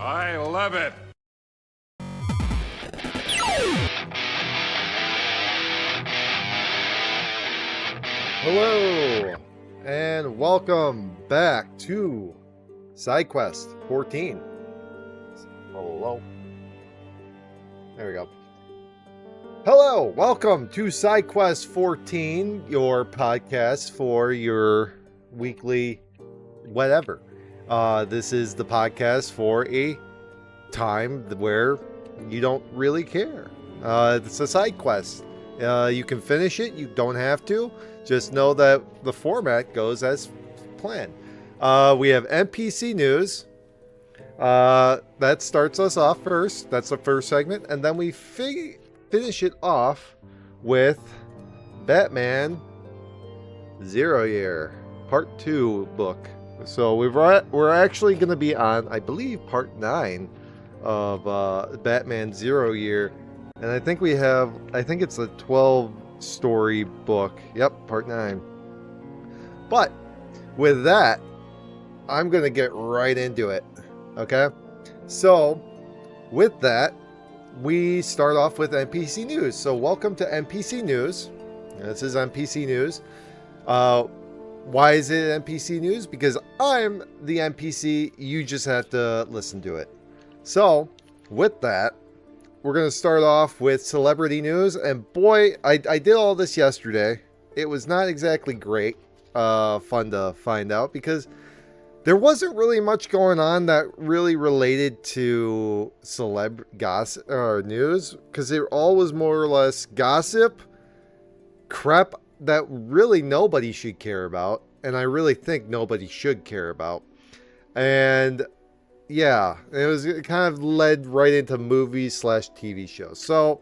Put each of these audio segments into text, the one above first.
I love it. Hello, and welcome back to SideQuest 14. Hello. There we go. Hello, welcome to SideQuest 14, your podcast for your weekly whatever. This is the podcast for a time where you don't really care. It's a side quest. You can finish it. You don't have to. Just know that the format goes as planned. We have NPC News. That starts us off first. That's the first segment. And then we finish it off with Batman Zero Year Part 2 book. So we're actually going to be on, I believe, Part 9 of Batman Zero Year. And I think it's a 12 story book. Yep, Part 9. But with that, I'm going to get right into it. Okay? So, with that, we start off with NPC News. So, welcome to NPC News. This is NPC News. Why is it NPC News? Because I'm the NPC. You just have to listen to it. So, with that, we're going to start off with celebrity news. And boy, I did all this yesterday. It was not exactly great. Fun to find out because there wasn't really much going on that really related to celeb gossip or news, because it all was more or less gossip, crap that really nobody should care about, and I really think nobody should care about. And yeah, it kind of led right into movies / TV shows. So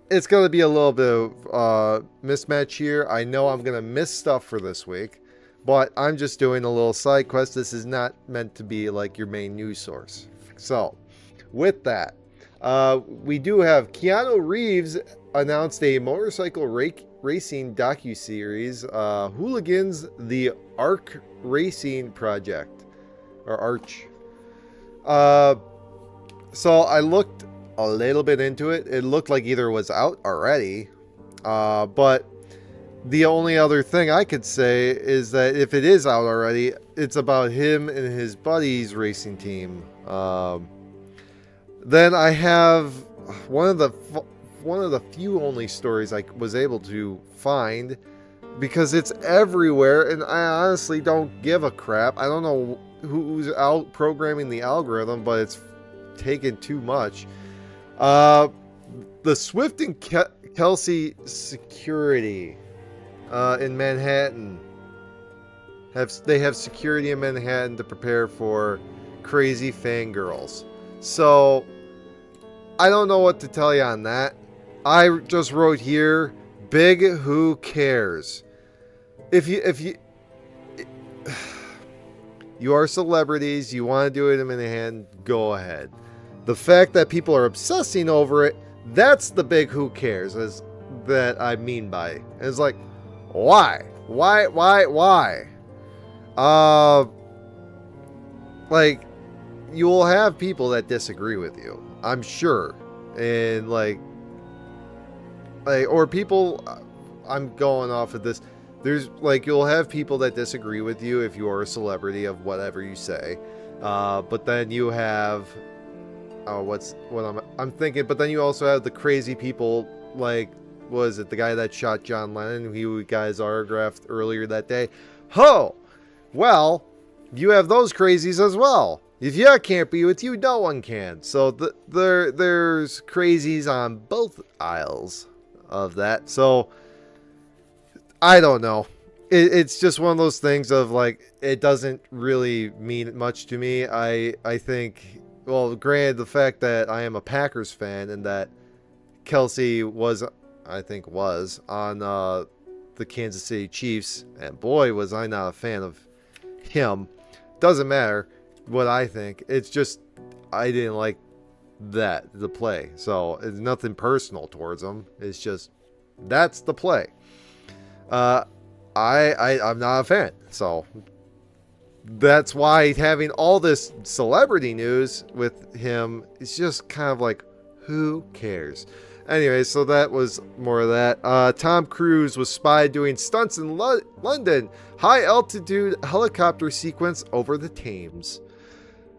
it's going to be a little bit of mismatch here. I know I'm going to miss stuff for this week, but I'm just doing a little side quest. This is not meant to be like your main news source. So with that, we do have Keanu Reeves announced a motorcycle racing docuseries, Hooligans, the Arc Racing Project, or Arch. So I looked a little bit into it. It looked like either it was out already, but the only other thing I could say is that if it is out already, it's about him and his buddies racing team. Then I have one of the few only stories I was able to find, because it's everywhere and I honestly don't give a crap. I don't know who's out programming the algorithm, but it's taken too much. The Swift and Kelsey security in Manhattan have security in Manhattan to prepare for crazy fangirls. So I don't know what to tell you on that. I just wrote here, big who cares. If you are celebrities, you want to do it in Manhattan, go ahead. The fact that people are obsessing over it, that's the big who cares, is that I mean by it. And it's like, why? Like, you will have people that disagree with you, I'm sure. And like, or people, I'm going off of this. There's like, you'll have people that disagree with you if you are a celebrity of whatever you say. But then you have, I'm thinking, but then you also have the crazy people, like, was it the guy that shot John Lennon, who got his autograph earlier that day? Well, you have those crazies as well. If you can't be with you, no one can. So there's crazies on both aisles of that. So I don't know. It's just one of those things of like, it doesn't really mean much to me. I think, well, granted the fact that I am a Packers fan and that Kelsey was on the Kansas City Chiefs, and boy was I not a fan of him. Doesn't matter what I think. It's just I didn't like the play. So it's nothing personal towards him. It's just that's the play. I'm not a fan. So that's why having all this celebrity news with him is just kind of like, who cares? Anyway, so that was more of that. Tom Cruise was spied doing stunts in London. High altitude helicopter sequence over the Thames.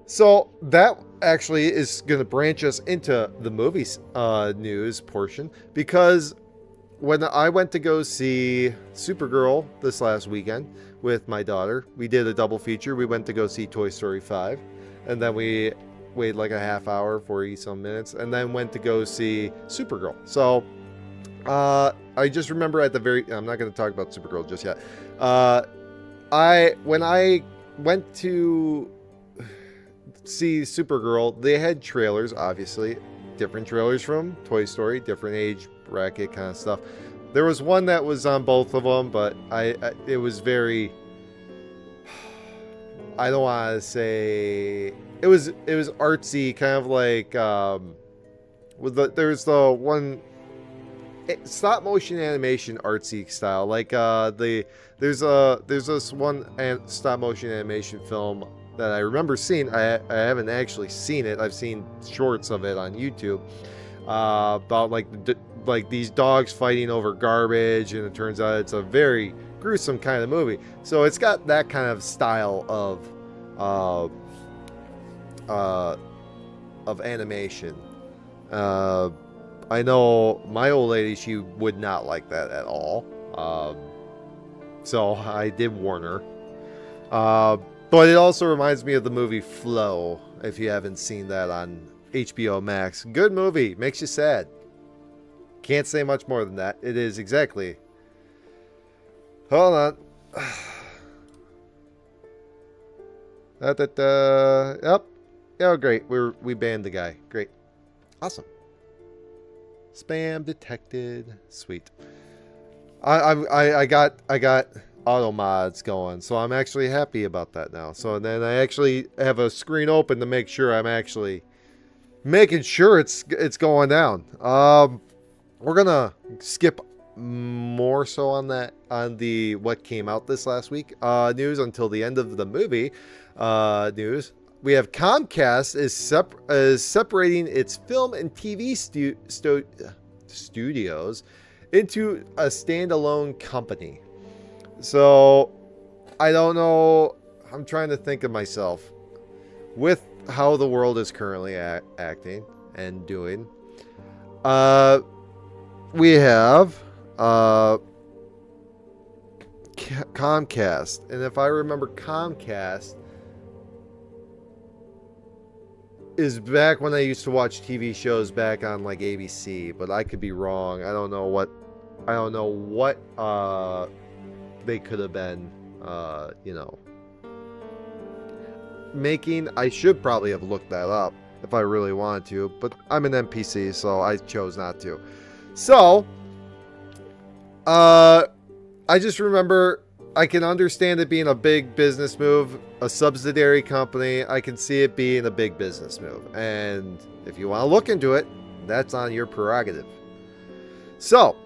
So that actually is going to branch us into the movies news portion, because when I went to go see Supergirl this last weekend with my daughter, we did a double feature. We went to go see Toy Story 5, and then we waited like a half hour, 40 some minutes, and then went to go see Supergirl. So I just remember at the I'm not going to talk about Supergirl just yet. When I went to see Supergirl, they had trailers, obviously, different trailers from Toy Story, different age bracket kind of stuff. There was one that was on both of them, but it was very, I don't want to say, it was artsy, kind of like there's the one stop motion animation artsy style, like there's this one stop motion animation film that I remember seeing. I haven't actually seen it. I've seen shorts of it on YouTube about like these dogs fighting over garbage, and it turns out it's a very gruesome kind of movie. So it's got that kind of style of animation. I know my old lady, she would not like that at all. So I did warn her. But it also reminds me of the movie Flow, if you haven't seen that on HBO Max. Good movie. Makes you sad. Can't say much more than that. It is exactly. Hold on. Yep. Oh, great. We banned the guy. Great. Awesome. Spam detected. Sweet. I got auto mods going, so I'm actually happy about that now. So then I actually have a screen open to make sure I'm actually making sure it's going down. We're gonna skip more so on the what came out this last week news until the end of the movie news. We have Comcast is separating its film and TV studios into a standalone company. So I don't know. I'm trying to think of myself with how the world is currently acting and doing. We have Comcast, and if I remember, Comcast is back when I used to watch TV shows back on like ABC, but I could be wrong. I don't know what they could have been making. I should probably have looked that up if I really wanted to, but I'm an NPC, so I chose not to. So I just remember, I can understand it being a big business move, a subsidiary company. I can see it being a big business move, and if you want to look into it, that's on your prerogative. So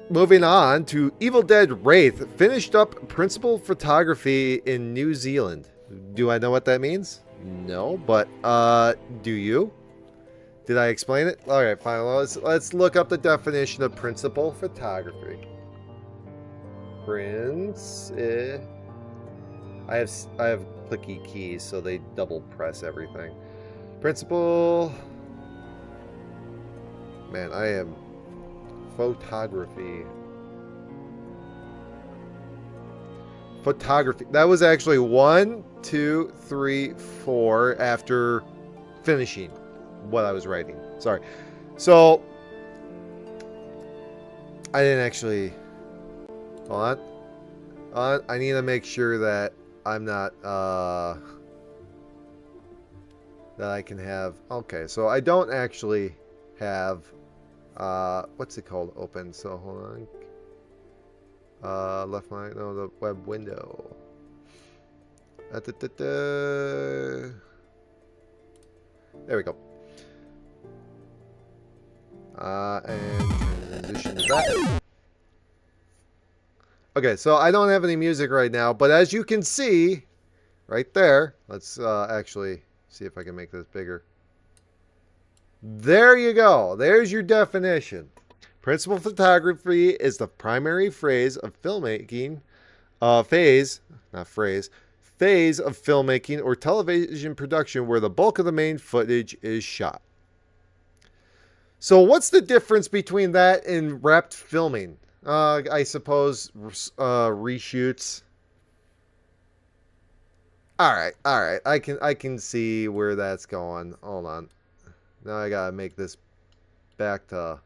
moving on to Evil Dead Wraith finished up principal photography in New Zealand. Do I know what that means? No, but do you? Did I explain it? All right, fine. Well, let's look up the definition of principal photography. I have clicky keys, so they double press everything. Principal. Man, I am photography. That was actually 1, 2, 3, 4 after finishing what I was writing. Sorry. So I didn't actually. Hold on. I need to make sure that I'm not that I can have. Okay, so I don't actually have what's it called open. So hold on. Left line. No, the web window. There we go. And transition to that. Okay, so I don't have any music right now, but as you can see, right there. Let's actually see if I can make this bigger. There you go. There's your definition. Principal photography is the primary phase of filmmaking, phase of filmmaking or television production where the bulk of the main footage is shot. So what's the difference between that and wrapped filming? I suppose reshoots. All right. I can see where that's going. Hold on. Now I gotta make this back to.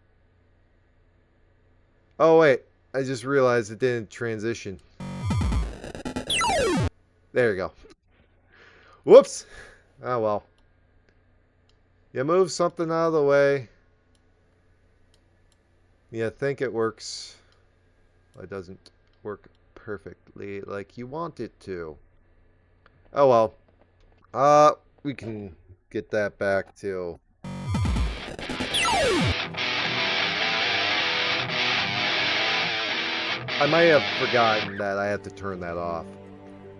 Oh wait, I just realized it didn't transition. There you go. Whoops. Oh well. You move something out of the way. You think it works. It doesn't work perfectly like you want it to. Oh well. We can get that back to. I might have forgotten that I have to turn that off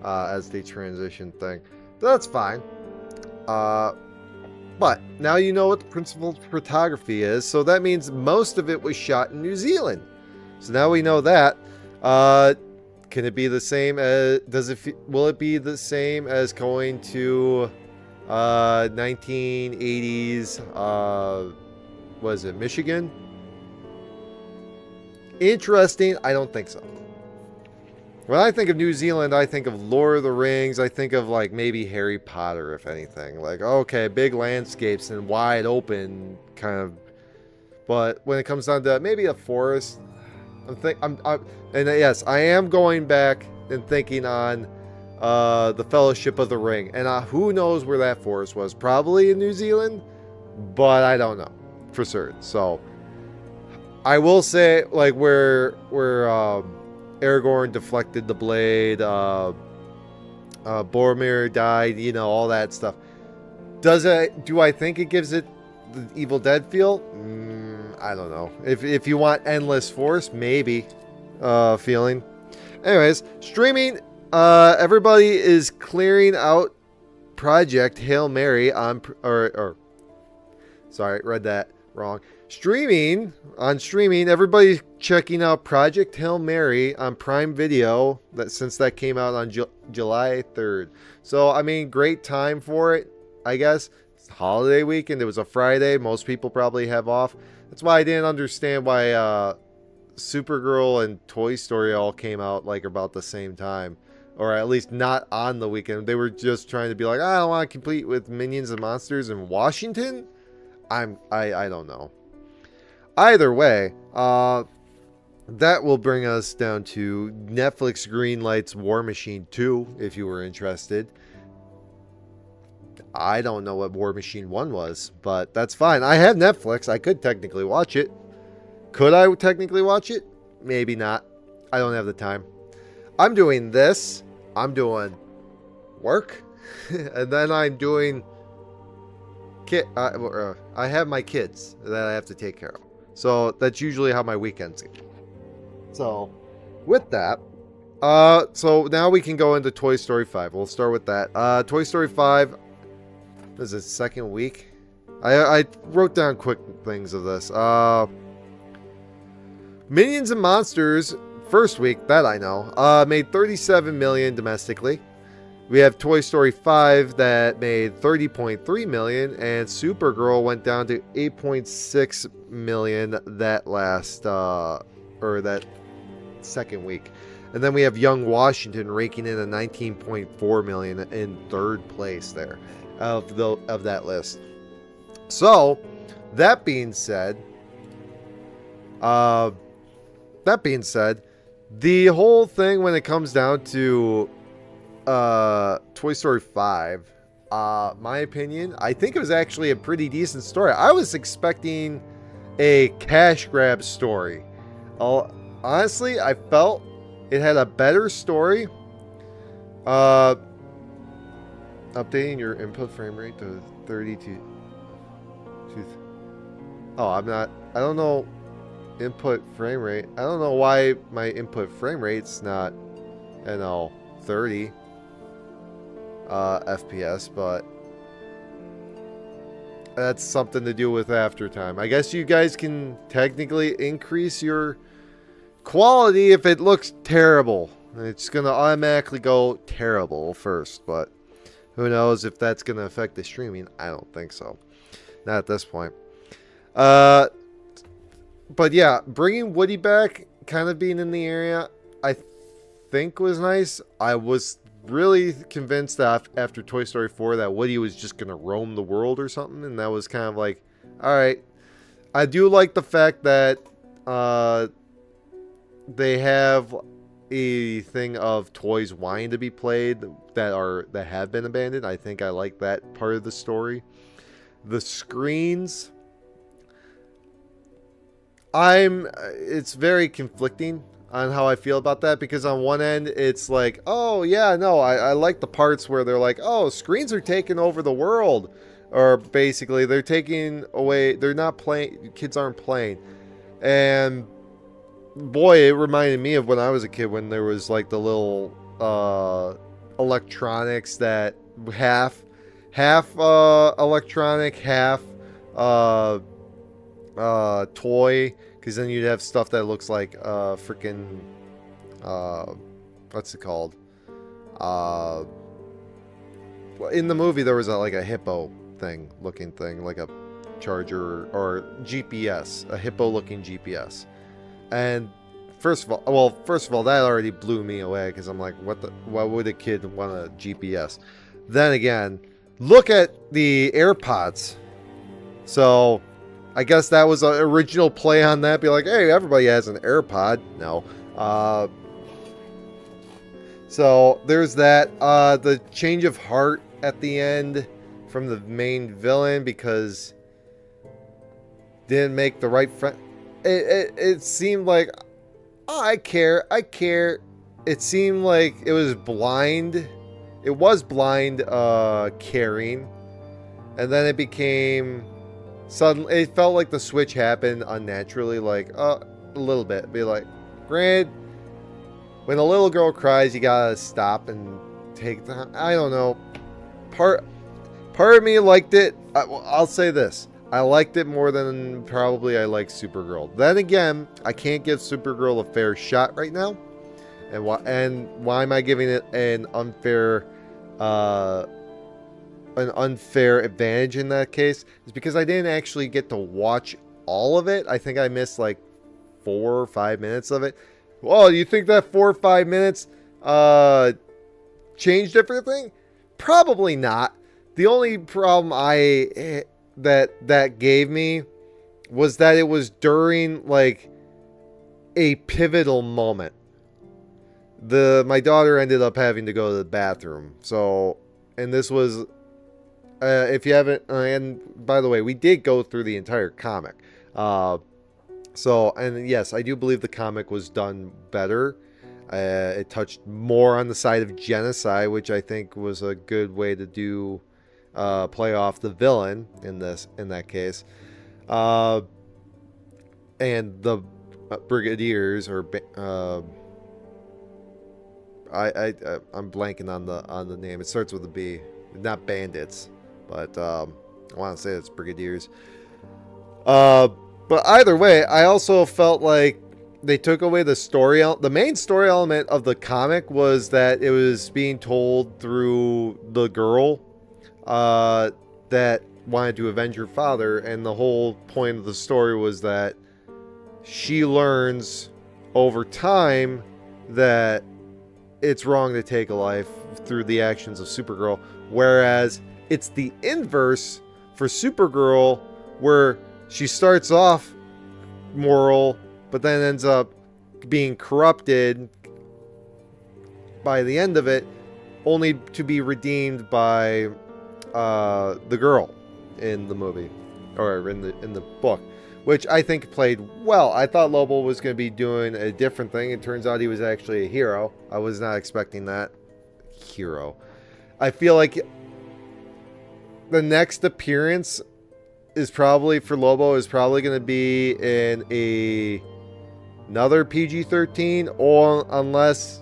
as the transition thing. That's fine. But now you know what the principal photography is, so that means most of it was shot in New Zealand. So now we know that. Can it be the same as? Will it be the same as going to 1980s? Was it Michigan? Interesting. I don't think so. When I think of New Zealand, I think of Lord of the Rings. I think of like maybe Harry Potter, if anything. Like, okay, big landscapes and wide open kind of. But when it comes down to maybe a forest, and yes, I am going back and thinking on the Fellowship of the Ring, and who knows where that forest was? Probably in New Zealand, but I don't know for certain. So I will say, like where Aragorn deflected the blade, Boromir died, you know, all that stuff. Do I think it gives it the Evil Dead feel? I don't know. If you want endless force, maybe feeling. Anyways, streaming. Everybody is clearing out Project Hail Mary on sorry, read that wrong. Streaming, everybody's checking out Project Hail Mary on Prime Video since that came out on July 3rd. So, I mean, great time for it, I guess. It's holiday weekend. It was a Friday. Most people probably have off. That's why I didn't understand why Supergirl and Toy Story all came out like about the same time. Or at least not on the weekend. They were just trying to be like, I don't want to compete with Minions and Monsters in Washington? I don't know. Either way, that will bring us down to Netflix greenlights War Machine 2, if you were interested. I don't know what War Machine 1 was, but that's fine. I have Netflix. I could technically watch it. Could I technically watch it? Maybe not. I don't have the time. I'm doing this. I'm doing work. And then I'm doing... I have my kids that I have to take care of. So that's usually how my weekends get. So with that, so now we can go into Toy Story 5. We'll start with that. Toy Story 5, this is second week. I wrote down quick things of this. Minions and Monsters, first week, that I know, made $37 million domestically. We have Toy Story 5 that made $30.3 million, and Supergirl went down to $8.6 million that that second week. And then we have Young Washington raking in a $19.4 million in third place there of that list. So, that being said, the whole thing when it comes down to Toy Story 5, my opinion, I think it was actually a pretty decent story. I was expecting a cash grab story. Honestly, I felt it had a better story. Updating your input frame rate to 32. I don't know input frame rate. I don't know why my input frame rate's not, 30. FPS, but that's something to do with after time. I guess you guys can technically increase your quality if it looks terrible. It's going to automatically go terrible first, but who knows if that's going to affect the streaming. I don't think so. Not at this point. But yeah, bringing Woody back, kind of being in the area, I think was nice. I was really convinced that after Toy Story 4 that Woody was just going to roam the world or something, and that was kind of like, all right. I do like the fact that they have a thing of toys wanting to be played that have been abandoned. I think I like that part of the story. The screens, it's very conflicting on how I feel about that, because on one end it's like, oh yeah, no, I like the parts where they're like, oh, screens are taking over the world, or basically they're taking away, they're not playing, kids aren't playing. And boy, it reminded me of when I was a kid, when there was like the little electronics that half electronic, half toy, because then you'd have stuff that looks like freaking what's it called? In the movie there was like a hippo looking thing, like a charger or GPS, a hippo looking GPS. And first of all, that already blew me away, because I'm like, why would a kid want a GPS? Then again, look at the AirPods. So I guess that was an original play on that. Be like, hey, everybody has an AirPod. No. So there's that. The change of heart at the end from the main villain, because didn't make the right friend. It seemed like, oh, I care. It seemed like it was blind. It was blind caring. And then it became suddenly, it felt like the switch happened unnaturally, like a little bit. Be like, granted, when a little girl cries, you gotta stop and take time. I don't know. Part of me liked it. I'll say this. I liked it more than probably I like Supergirl. Then again, I can't give Supergirl a fair shot right now. And why am I giving it an unfair advantage in that case? Is because I didn't actually get to watch all of it. I think I missed like 4 or 5 minutes of it. Well, you think that 4 or 5 minutes changed everything? Probably not. The only problem that gave me was that it was during like a pivotal moment. My daughter ended up having to go to the bathroom. So, and this was, if you haven't, and by the way, we did go through the entire comic. So, and yes, I do believe the comic was done better. It touched more on the side of genocide, which I think was a good way to do, play off the villain in that case. And the brigadiers, or I'm blanking on the name. It starts with a B. Not bandits, but I want to say it's brigadiers. But either way, I also felt like they took away the story. The main story element of the comic was that it was being told through the girl that wanted to avenge her father, and the whole point of the story was that she learns over time that it's wrong to take a life through the actions of Supergirl, whereas it's the inverse for Supergirl, where she starts off moral but then ends up being corrupted by the end of it, only to be redeemed by the girl in the movie, or in the book, which I think played well. I thought Lobo was going to be doing a different thing. It turns out he was actually a hero. I was not expecting that. Hero. I feel like the next appearance is probably for Lobo is probably going to be in another PG-13, or unless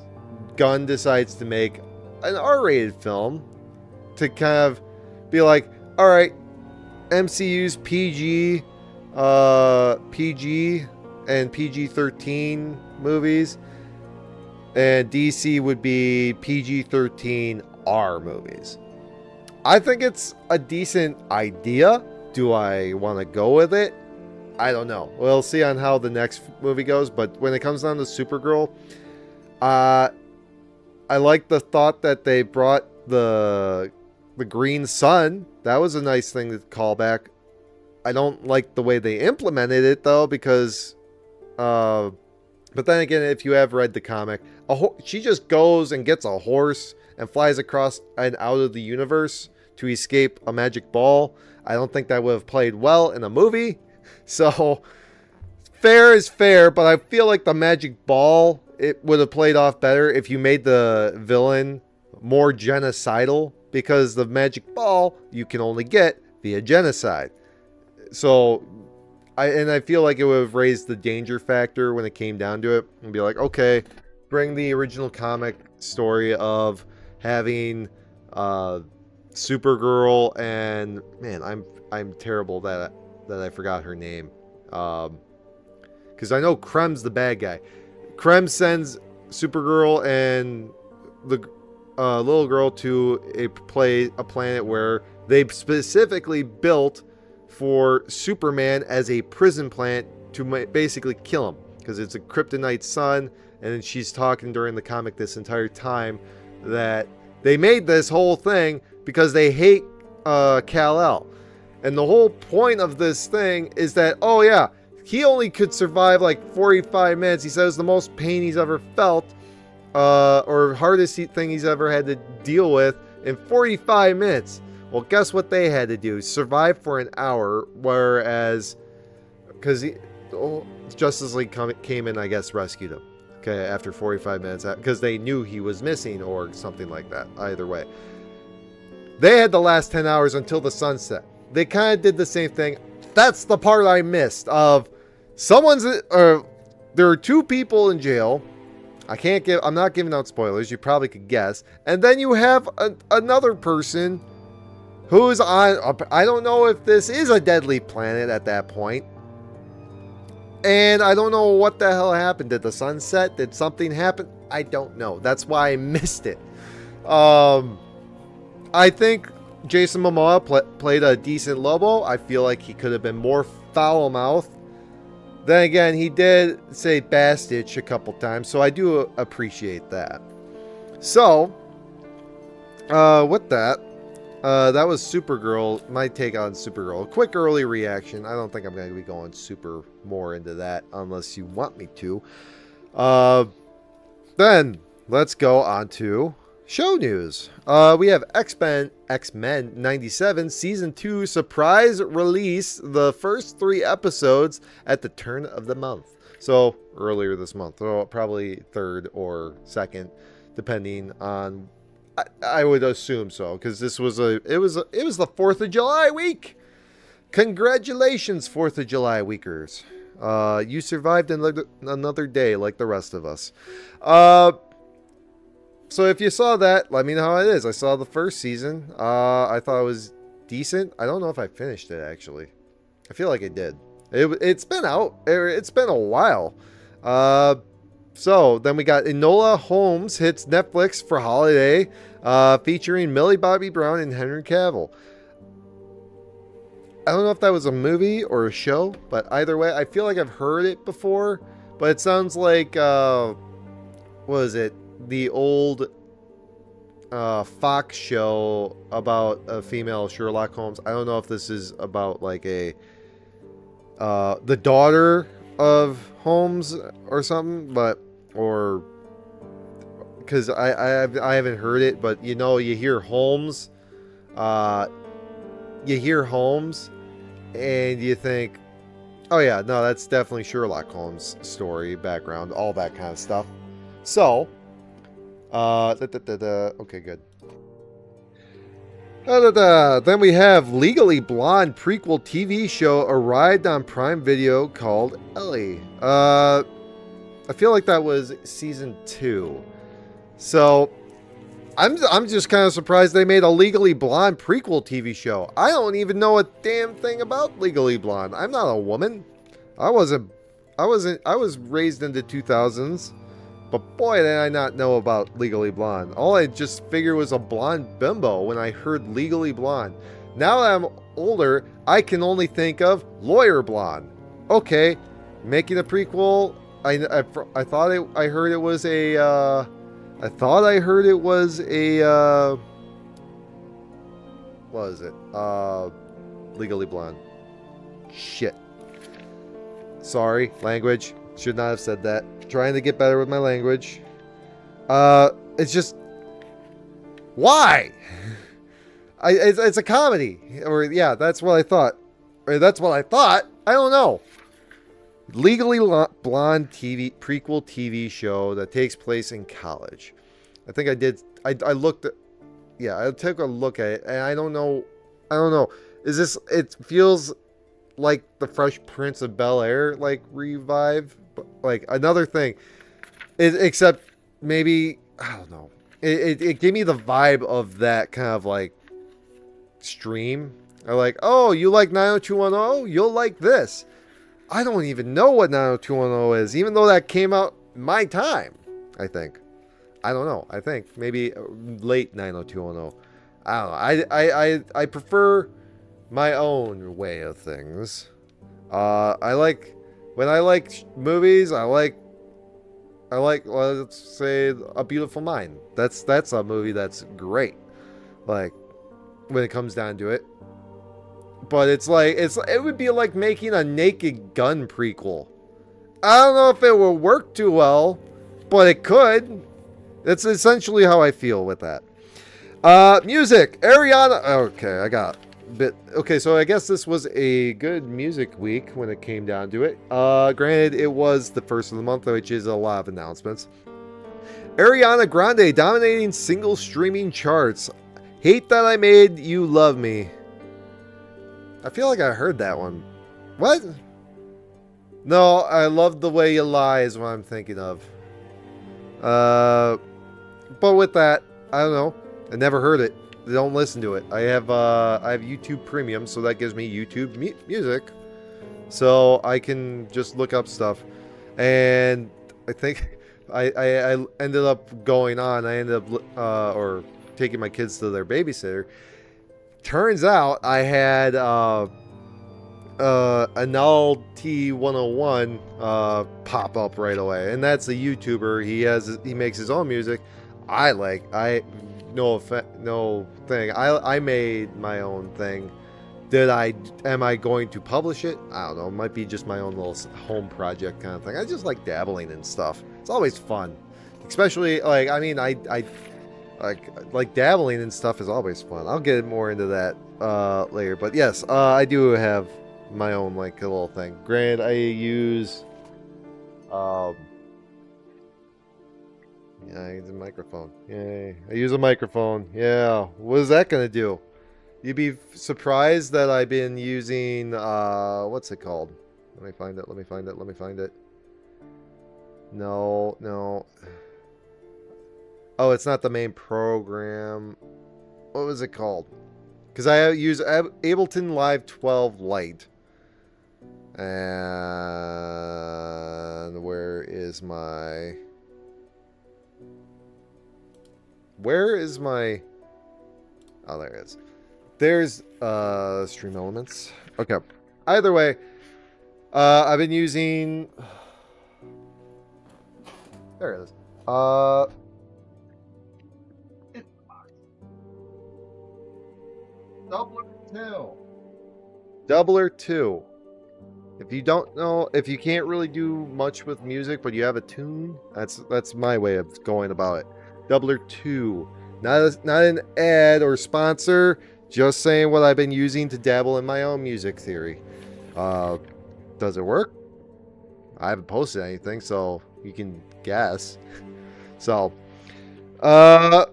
Gunn decides to make an R-rated film, to kind of be like, all right, MCU's PG, PG and PG-13 movies, and DC would be PG-13 R movies. I think it's a decent idea. Do I want to go with it? I don't know. We'll see on how the next movie goes. But when it comes down to Supergirl, I like the thought that they brought the Green Sun. That was a nice thing to call back. I don't like the way they implemented it though, because but then again, if you have read the comic, she just goes and gets a horse and flies across and out of the universe to escape a magic ball. I don't think that would have played well in a movie. So fair is fair, but I feel like the magic ball, it would have played off better if you made the villain more genocidal, because the magic ball you can only get via genocide. So I feel like it would have raised the danger factor when it came down to it, and be like, okay, bring the original comic story of having Supergirl and, man, I'm terrible that I forgot her name, because I know Krem's the bad guy. Krem sends Supergirl and the little girl to a planet where they specifically built for Superman as a prison plant to basically kill him, because it's a kryptonite sun. And then she's talking during the comic this entire time that they made this whole thing because they hate Kal-El. And the whole point of this thing is that, oh yeah, he only could survive like 45 minutes. He says the most pain he's ever felt, or hardest thing he's ever had to deal with in 45 minutes. Well, guess what they had to do? Survive for an hour, whereas, because Justice League came in, I guess, rescued him. Okay, after 45 minutes, because they knew he was missing or something like that. Either way, they had the last 10 hours until the sunset. They kind of did the same thing. That's the part I missed of there are two people in jail. I'm not giving out spoilers. You probably could guess. And then you have another person who's on, I don't know if this is a deadly planet at that point. And I don't know what the hell happened. Did the sun set? Did something happen? I don't know. That's why I missed it. I think Jason Momoa played a decent Lobo. I feel like he could have been more foul-mouthed. Then again, he did say Bastich a couple times, so I do appreciate that. So, with that, that was Supergirl, my take on Supergirl. A quick early reaction. I don't think I'm going to be going super more into that unless you want me to. Then, let's go on to show news. We have X-Men 97 Season 2 surprise release, the first 3 episodes at the turn of the month. So, earlier this month. So probably 3rd or 2nd, depending on... I would assume so, because this was it was the 4th of July week. Congratulations, 4th of July weekers. You survived another day like the rest of us. So if you saw that, let me know how it is. I saw the first season. I thought it was decent. I don't know if I finished it, actually. I feel like I did. It's been out. It's been a while. So then we got Enola Holmes hits Netflix for holiday, featuring Millie Bobby Brown and Henry Cavill. I don't know if that was a movie or a show, but either way, I feel like I've heard it before. But it sounds like, what was it? The old Fox show about a female Sherlock Holmes. I don't know if this is about like the daughter of Holmes or something, or because I haven't heard it, but you know, you hear Holmes, and you think, oh yeah, no, that's definitely Sherlock Holmes story, background, all that kind of stuff. So, okay, good. Then we have Legally Blonde prequel TV show arrived on Prime Video called Ellie. I feel like that was season 2. So I'm just kind of surprised they made a Legally Blonde prequel TV show. I don't even know a damn thing about Legally Blonde. I'm not a woman. I was raised in the 2000s, but boy, did I not know about Legally Blonde. All I just figured was a blonde bimbo when I heard Legally Blonde. Now that I'm older, I can only think of Lawyer Blonde. Okay, making a prequel. I thought I heard it was a. I thought I heard it was a, what is it? Legally Blonde. Shit. Sorry, language. Should not have said that. Trying to get better with my language. It's just, why? It's a comedy. Or, yeah, that's what I thought. Or that's what I thought. I don't know. Legally Blonde prequel TV show that takes place in college. I think I did. I looked at. Yeah, I took a look at it, and I don't know. Is this? It feels like the Fresh Prince of Bel-Air like revive, like another thing. Except maybe I don't know. It gave me the vibe of that kind of like stream. I like, oh, you like 90210? You'll like this. I don't even know what 90210 is, even though that came out my time, I think. I don't know. I think maybe late 90210. I don't know. I prefer my own way of things. I like when I like movies, I like let's say A Beautiful Mind. That's a movie that's great. Like when it comes down to it. But it would be like making a Naked Gun prequel. I don't know if it will work too well, but it could. That's essentially how I feel with that. Music, Ariana. Okay, I got a bit. Okay, so I guess this was a good music week when it came down to it. Granted, it was the first of the month, which is a lot of announcements. Ariana Grande dominating single streaming charts. Hate That I Made You Love Me. I feel like I heard that one. What? No, I Love the Way You Lie is what I'm thinking of. But with that, I don't know. I never heard it. Don't listen to it. I have YouTube Premium, so that gives me YouTube Music, so I can just look up stuff. And I think I ended up going on. I ended up or taking my kids to their babysitter. Turns out I had an LT101 pop up right away, and that's a YouTuber. He makes his own music. No thing. I made my own thing. Am I going to publish it? I don't know. It might be just my own little home project kind of thing. I just like dabbling in stuff. It's always fun, especially like dabbling in stuff is always fun. I'll get more into that later. But yes, I do have my own like a little thing. Granted, I use yeah, I use a microphone. Yay. I use a microphone. Yeah. What is that gonna do? You'd be surprised that I've been using what's it called? Let me find it. No. Oh, it's not the main program. What was it called? Because I use Ableton Live 12 Lite. And where is my... Oh, there it is. There's Stream Elements. Okay. Either way, I've been using... There it is. Doubler 2. If you don't know, if you can't really do much with music, but you have a tune, that's my way of going about it. Doubler 2. Not an ad or sponsor, just saying what I've been using to dabble in my own music theory. Does it work? I haven't posted anything, so you can guess. So, I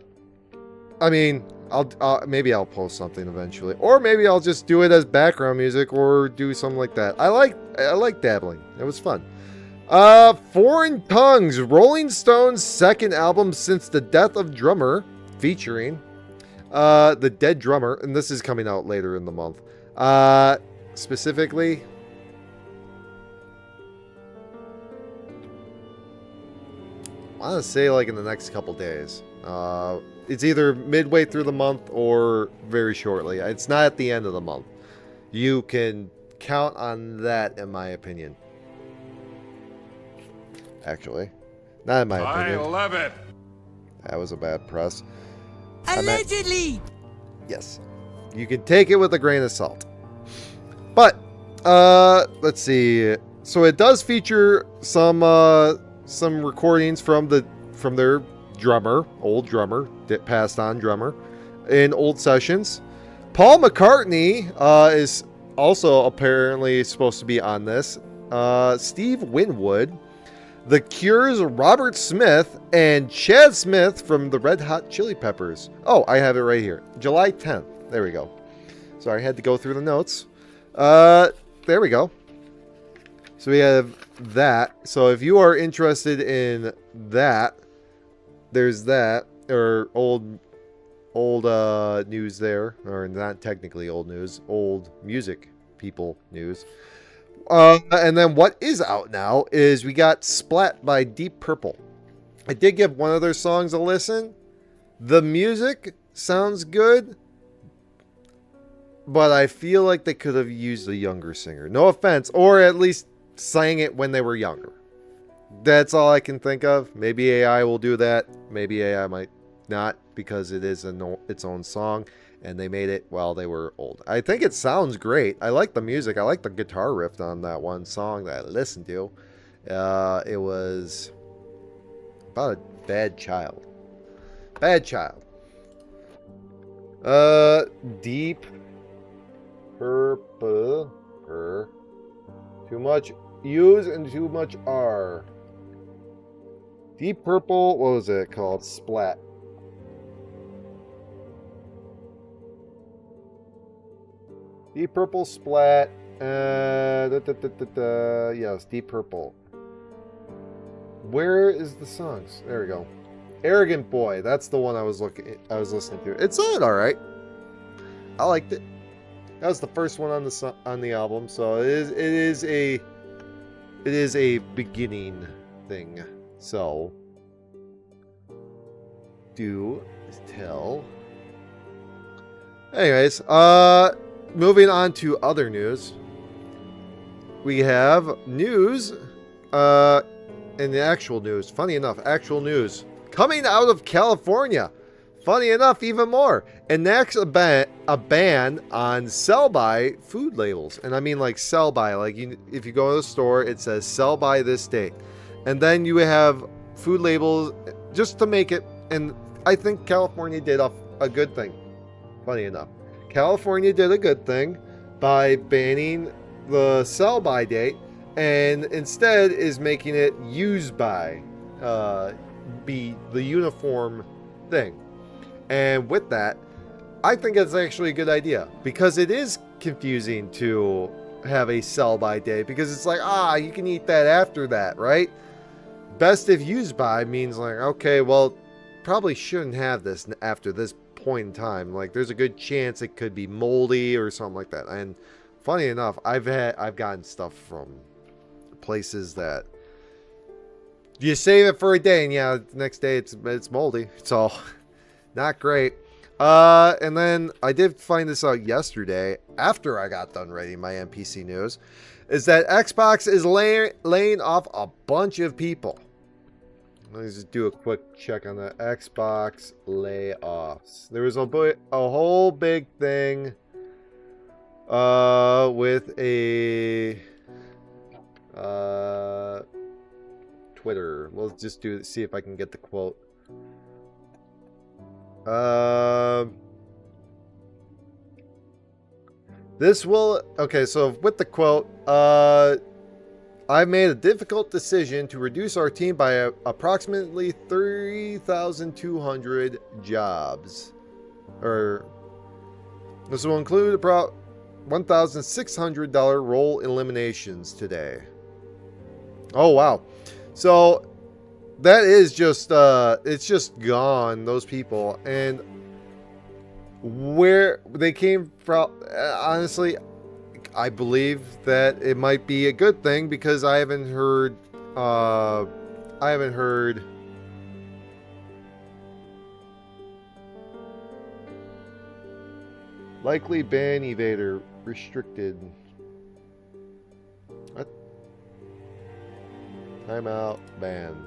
mean, maybe I'll post something eventually, or maybe I'll just do it as background music or do something like that. I like dabbling. It was fun. Foreign Tongues, Rolling Stones' second album since the death of drummer featuring the Dead Drummer, and this is coming out later in the month. Specifically, I want to say like in the next couple days. It's either midway through the month or very shortly. It's not at the end of the month. You can count on that, in my opinion. Actually, not in my opinion. I love it. That was a bad press. Allegedly. Yes, you can take it with a grain of salt. But let's see. So it does feature some recordings from their drummer, old drummer, passed on drummer, in old sessions. Paul McCartney is also apparently supposed to be on this. Steve Winwood, The Cure's Robert Smith, and Chad Smith from the Red Hot Chili Peppers. Oh, I have it right here. July 10th. There we go. Sorry, I had to go through the notes. There we go. So we have that. So if you are interested in that, there's that. Or old news there. Or not technically old news. Old music people news. And then what is out now is we got Splat by Deep Purple. I did give one of their songs a listen. The music sounds good, but I feel like they could have used a younger singer. No offense, or at least sang it when they were younger. That's all I can think of. Maybe AI will do that. Maybe AI might not, because it is its own song. And they made it while they were old. I think it sounds great. I like the music. I like the guitar riff on that one song that I listened to. It was about a bad child. Bad child. Deep Purple. Too much U's and too much R. Deep Purple. What was it called? Splat. Deep Purple Splat. Yes, Deep Purple. Where is the songs? There we go. Arrogant Boy. That's the one I was listening to. It sounded all right. I liked it. That was the first one on the album, so it is a beginning thing. So do tell. Anyways, moving on to other news. We have news, and the actual news. Funny enough, actual news coming out of California. Funny enough, even more. Enacts a ban on sell-by food labels, and I mean like sell-by. Like if you go to the store, it says sell by this date, and then you have food labels just to make it. And I think California did a good thing. Funny enough. California did a good thing by banning the sell-by date, and instead is making it use by be the uniform thing. And with that, I think it's actually a good idea, because it is confusing to have a sell-by date, because it's like, you can eat that after that, right? Best if used by means like, okay, well, probably shouldn't have this after this point in time. Like, there's a good chance it could be moldy or something like that. And funny enough, I've gotten stuff from places that you save it for a day, and yeah, the next day it's moldy. So not great. And then I did find this out yesterday after I got done writing my NPC news, is that Xbox is laying off a bunch of people. Let me just do a quick check on the Xbox layoffs. There was a whole big thing with a Twitter. Let's just see if I can get the quote. Okay, so with the quote, I made a difficult decision to reduce our team by approximately 3,200 jobs. This will include about $1,600 role eliminations today. Oh, wow. So that is just it's just gone, those people. And where they came from, honestly, I believe that it might be a good thing, because I haven't heard likely ban evader restricted. What? Timeout ban.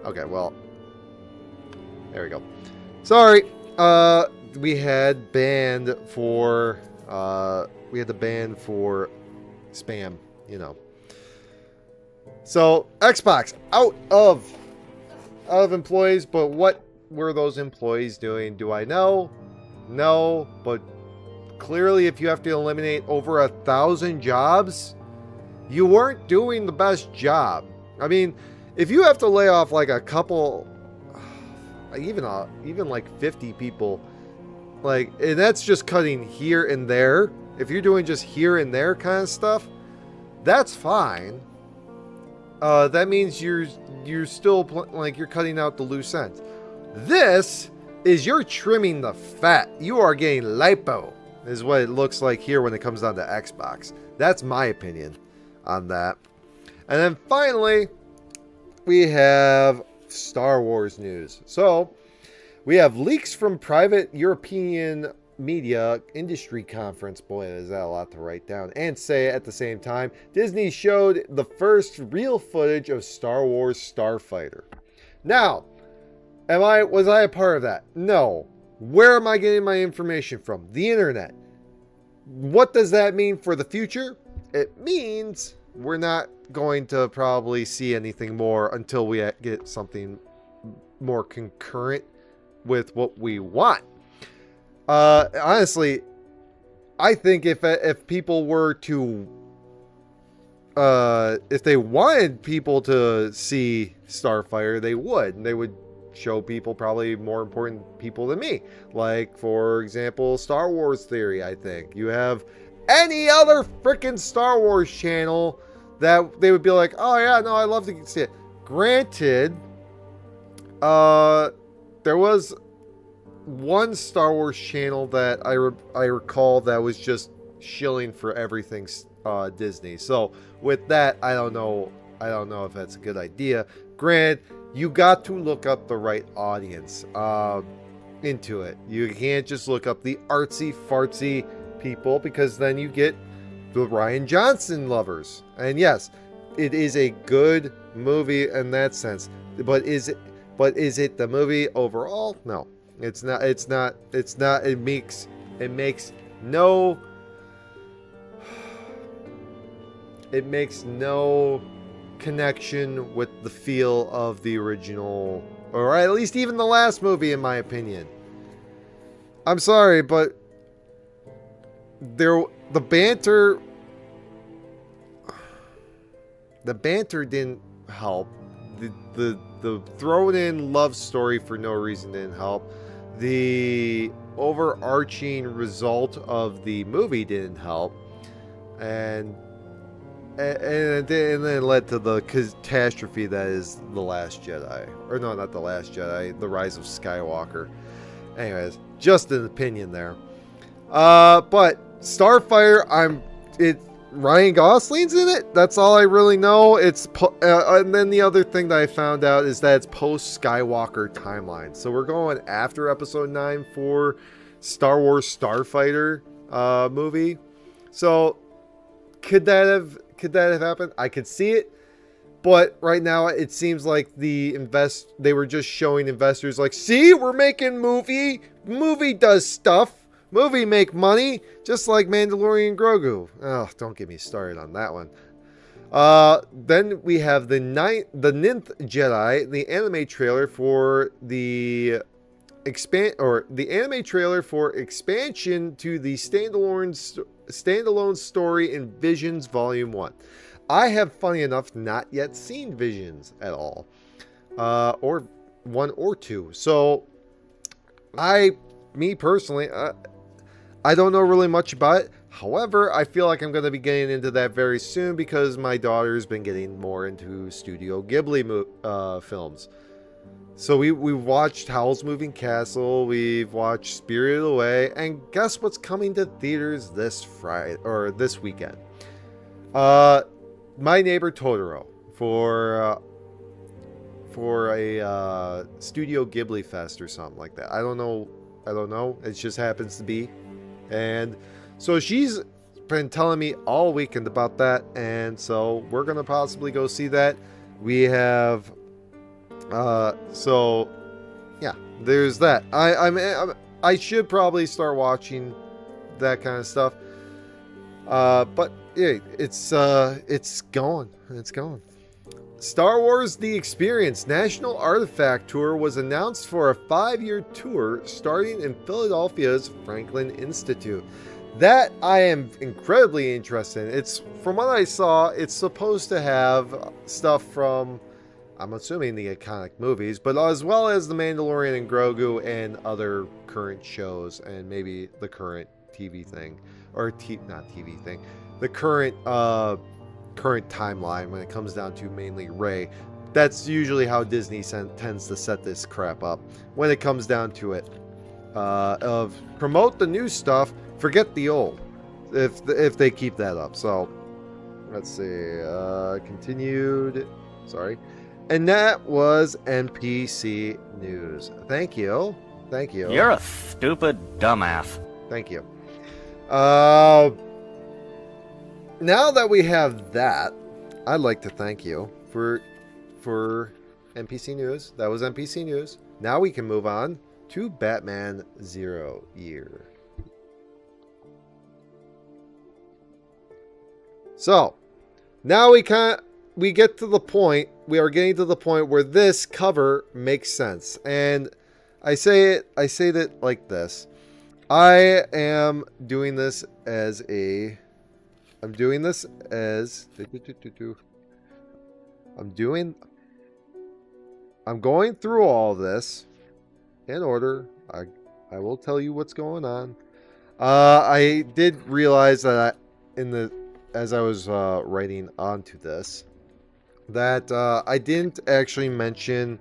Okay, well, there we go. Sorry, we had banned for spam, you know. So Xbox out of employees, but what were those employees doing? Do I know? No, but clearly, if you have to eliminate over 1,000 jobs, you weren't doing the best job. I mean, if you have to lay off like a couple, even like 50 people, like, and that's just cutting here and there. If you're doing just here and there kind of stuff, that's fine. That means you're still like you're cutting out the loose ends. This is you're trimming the fat. You are getting lipo, is what it looks like here when it comes down to Xbox. That's my opinion on that. And then finally, we have Star Wars news. So we have leaks from private European media industry conference. Boy, is that a lot to write down and say at the same time. Disney showed the first real footage of Star Wars Starfighter. Now, was I a part of that? No. Where am I getting my information from? The internet. What does that mean for the future? It means we're not going to probably see anything more until we get something more concurrent with what we want. Honestly, I think if people were to if they wanted people to see Starfighter, they would, and they would show people, probably more important people than me, like, for example, Star Wars Theory. I think you have any other freaking Star Wars channel that they would be like, oh yeah, no, I love to see it. Granted, there was one Star Wars channel that I recall that was just shilling for everything Disney. So with that, I don't know if that's a good idea. Granted, you got to look up the right audience into it. You can't just look up the artsy fartsy people, because then you get the Rian Johnson lovers. And yes, it is a good movie in that sense. But is it the movie overall? No. It's not. It makes no connection with the feel of the original, or at least even the last movie, in my opinion. I'm sorry, but the banter didn't help. The thrown in love story for no reason didn't help. The overarching result of the movie didn't help, and then it led to the catastrophe that is The Last Jedi. Or no, not The Last Jedi, The Rise of Skywalker. Anyways, just an opinion there. But Starfighter, Ryan Gosling's in it. That's all I really know. And then the other thing that I found out is that it's post Skywalker timeline. So we're going after Episode 9 for Star Wars Starfighter movie. So could that have happened? I could see it, but right now it seems like they were just showing investors, like, see, we're making movie does stuff. Movie make money, just like Mandalorian Grogu. Oh, don't get me started on that one. Then we have the ninth Jedi, the anime trailer for the anime trailer for expansion to the standalone story in Visions Volume 1. I have, funny enough, not yet seen Visions at all, or 1 or 2. So me personally, I don't know really much about it. However, I feel like I'm going to be getting into that very soon because my daughter's been getting more into Studio Ghibli films. So we've watched Howl's Moving Castle, we've watched Spirited Away, and guess what's coming to theaters this Friday or this weekend? My Neighbor Totoro for a Studio Ghibli Fest or something like that. I don't know. It just happens to be, and so she's been telling me all weekend about that, and so we're gonna possibly go see that. We have. So yeah, there's that. I should probably start watching that kind of stuff. But yeah, it's going. It's going. Star Wars The Experience National Artifact Tour was announced for a 5-year tour starting in Philadelphia's Franklin Institute. That I am incredibly interested in. It's, from what I saw, it's supposed to have stuff from, I'm assuming, the iconic movies, but as well as The Mandalorian and Grogu and other current shows and maybe the current TV thing, or not TV thing, the current timeline when it comes down to mainly Rey. That's usually how Disney tends to set this crap up when it comes down to it. Of promote the new stuff, forget the old, if they keep that up. So let's see, continued. Sorry. And that was NPC News. Thank you. You're a stupid dumbass. Thank you. Now that we have that, I'd like to thank you for NPC News. That was NPC News. Now we can move on to Batman 0 Year. So, now we get to the point, we are getting to the point where this cover makes sense. And I say that like this. I'm going through all of this in order. I will tell you what's going on. I did realize that as I was writing onto this, that I didn't actually mention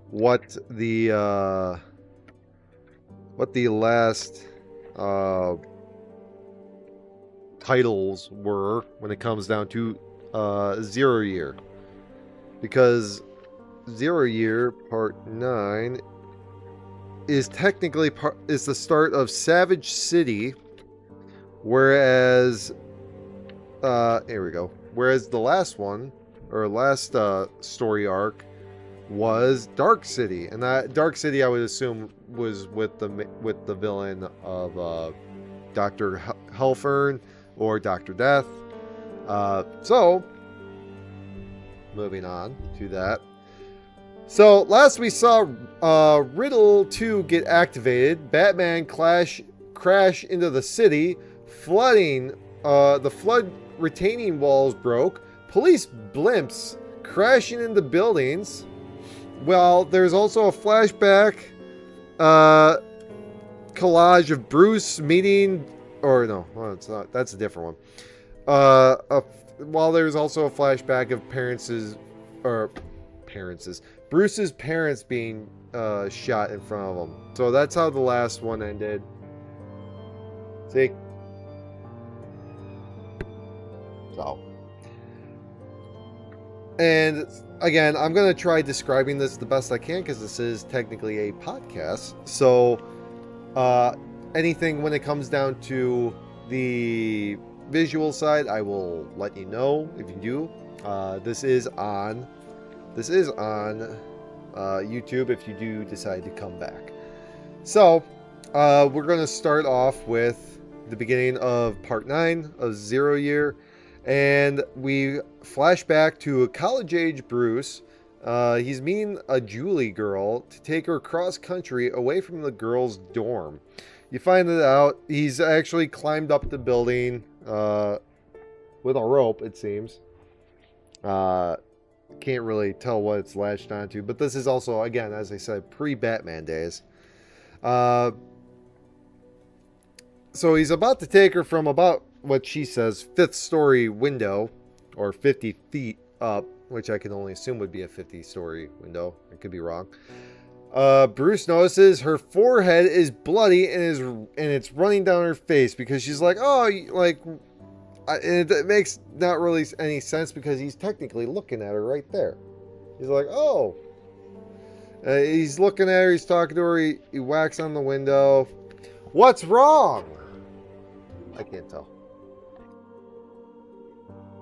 what the last titles were when it comes down to 0 Year, because 0 Year Part 9 is technically is the start of Savage City, whereas here we go. Whereas the last one, or last story arc, was Dark City, and that Dark City I would assume was with the villain of Dr. Hellfern or Dr. Death. So moving on to that. So last we saw Riddle 2 get activated. Batman crash into the city, flooding. The flood retaining walls broke. Police blimps crashing into buildings. Well, there's also a flashback collage of Bruce meeting, or no, well, it's not. That's a different one. While there's also a flashback of Bruce's parents being shot in front of him. So that's how the last one ended. See? So. And again, I'm going to try describing this the best I can because this is technically a podcast. So anything when it comes down to the visual side, I will let you know if you do. This is on YouTube if you do decide to come back. So we're going to start off with the beginning of Part 9 of 0 Year. And we flash back to a college-age Bruce. He's meeting a Julie girl to take her cross-country away from the girls' dorm. You find it out he's actually climbed up the building with a rope, it seems. Can't really tell what it's latched onto. But this is also, again, as I said, pre-Batman days. So he's about to take her from about what she says, 5th story window, or 50 feet up, which I can only assume would be a 50-story window. I could be wrong. Bruce notices her forehead is bloody and it's running down her face because she's like, oh, like, and it makes not really any sense because he's technically looking at her right there. He's like, oh. He's looking at her, he's talking to her, he whacks on the window. What's wrong? I can't tell.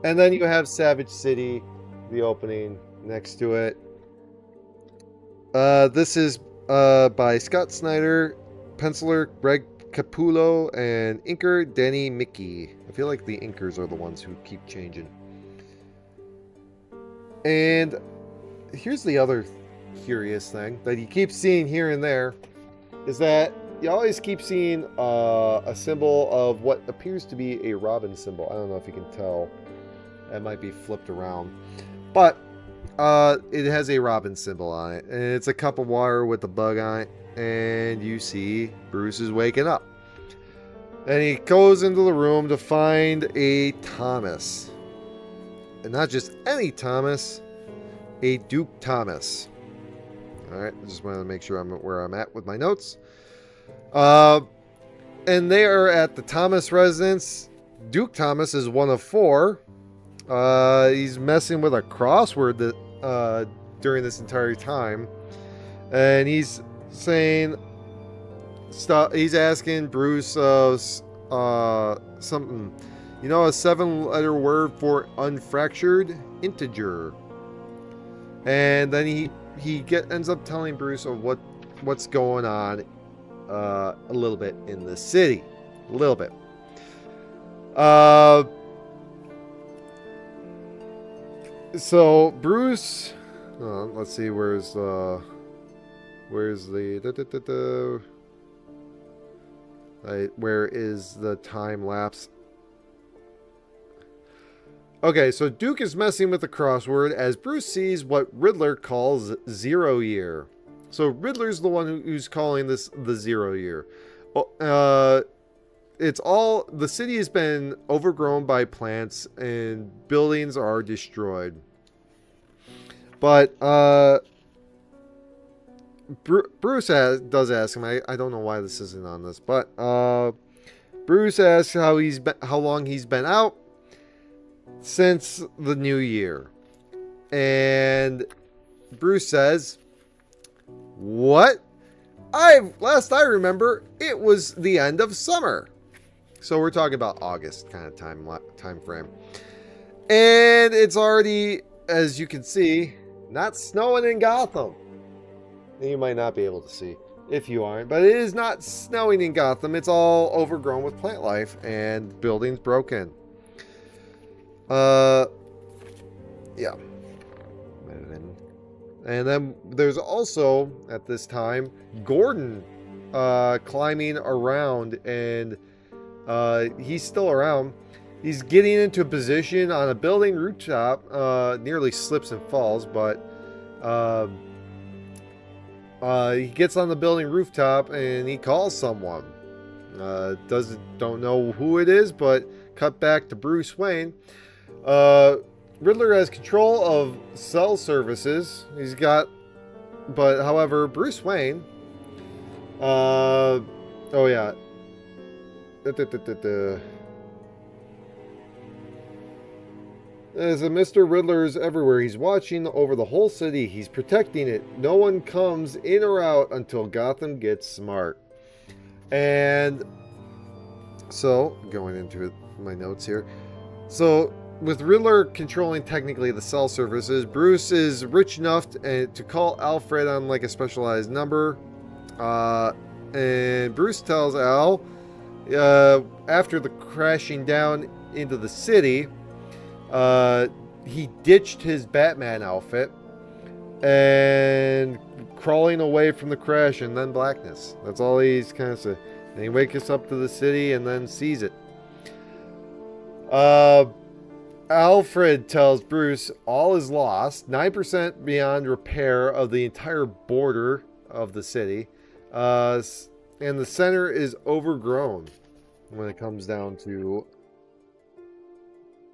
And then you have Savage City, the opening next to it. This is by Scott Snyder, penciler Greg Capullo, and inker Danny Mickey. I feel like the inkers are the ones who keep changing. And here's the other curious thing that you keep seeing here and there, is that you always keep seeing a symbol of what appears to be a robin symbol. I don't know if you can tell. That might be flipped around. But it has a robin symbol on it. And it's a cup of water with a bug on it. And you see Bruce is waking up. And he goes into the room to find a Thomas. And not just any Thomas, a Duke Thomas. Alright, I just wanted to make sure I'm where I'm at with my notes. And they are at the Thomas residence. Duke Thomas is one of 4. He's messing with a crossword that, during this entire time. And he's saying stuff. He's asking Bruce something. You know, a 7-letter word for unfractured integer. And then he ends up telling Bruce of what's going on a little bit in the city. A little bit. So Bruce, let's see, where's the where is the time lapse? Okay, so Duke is messing with the crossword as Bruce sees what Riddler calls 0 year. So Riddler's the one who's calling this the 0 year. It's all, the city has been overgrown by plants and buildings are destroyed. But Bruce does ask him. I don't know why this isn't on this, but Bruce asks how long he's been out since the new year, and Bruce says, "What? Last I remember, it was the end of summer." So we're talking about August kind of time frame, and it's already, as you can see, not snowing in Gotham. You might not be able to see if you aren't, but it is not snowing in Gotham. It's all overgrown with plant life and buildings broken. Yeah. And then there's also, at this time, Gordon climbing around, and he's still around. He's getting into a position on a building rooftop, nearly slips and falls, but he gets on the building rooftop and he calls someone. Don't know who it is, but cut back to Bruce Wayne. Riddler has control of cell services. However, Bruce Wayne, oh yeah. As a Mr. Riddler's everywhere. He's watching over the whole city. He's protecting it. No one comes in or out until Gotham gets smart. And so, going into my notes here. So, with Riddler controlling technically the cell services, Bruce is rich enough to call Alfred on like a specialized number. And Bruce tells Al, after the crashing down into the city, he ditched his Batman outfit and crawling away from the crash and then blackness. That's all he's kind of said. And he wakes up to the city and then sees it. Alfred tells Bruce all is lost, 9% beyond repair of the entire border of the city, and the center is overgrown when it comes down to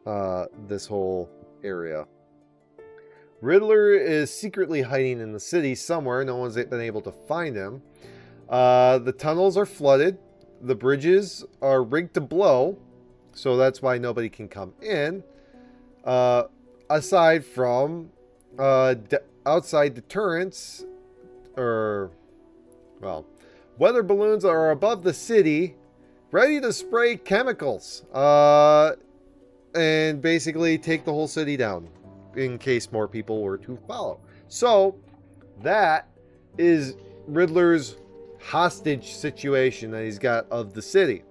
this whole area. Riddler is secretly hiding in the city somewhere. No one's been able to find him. The tunnels are flooded. The bridges are rigged to blow, so that's why nobody can come in. Aside from outside deterrents, weather balloons are above the city, ready to spray chemicals, and basically take the whole city down in case more people were to follow. So that is Riddler's hostage situation that he's got of the city.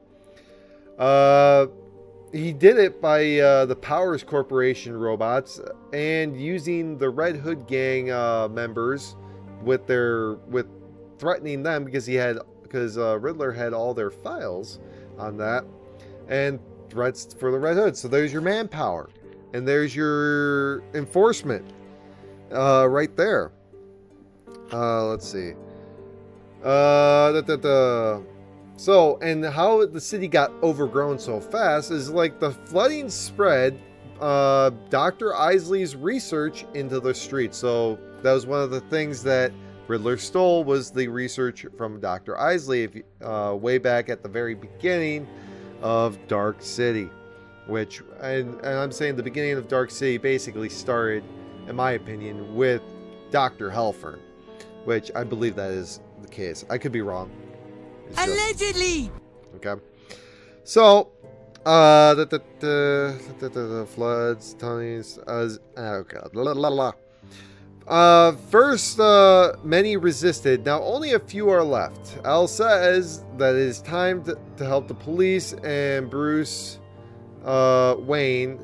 He did it by the Powers Corporation robots and using the Red Hood gang members with threatening them because Riddler had all their files on that and threats for the Red Hood. So there's your manpower and there's your enforcement right there. Let's see. So, and how the city got overgrown so fast is like the flooding spread Dr. Isley's research into the streets. So that was one of the things that Riddler stole, was the research from Dr. Isley way back at the very beginning of Dark City, which, and I'm saying the beginning of Dark City basically started, in my opinion, with Dr. Helfer, which I believe that is the case. I could be wrong. Allegedly. Okay. So, the floods, tunnels, first, many resisted. Now only a few are left. Al says that it is time to help the police and Bruce Wayne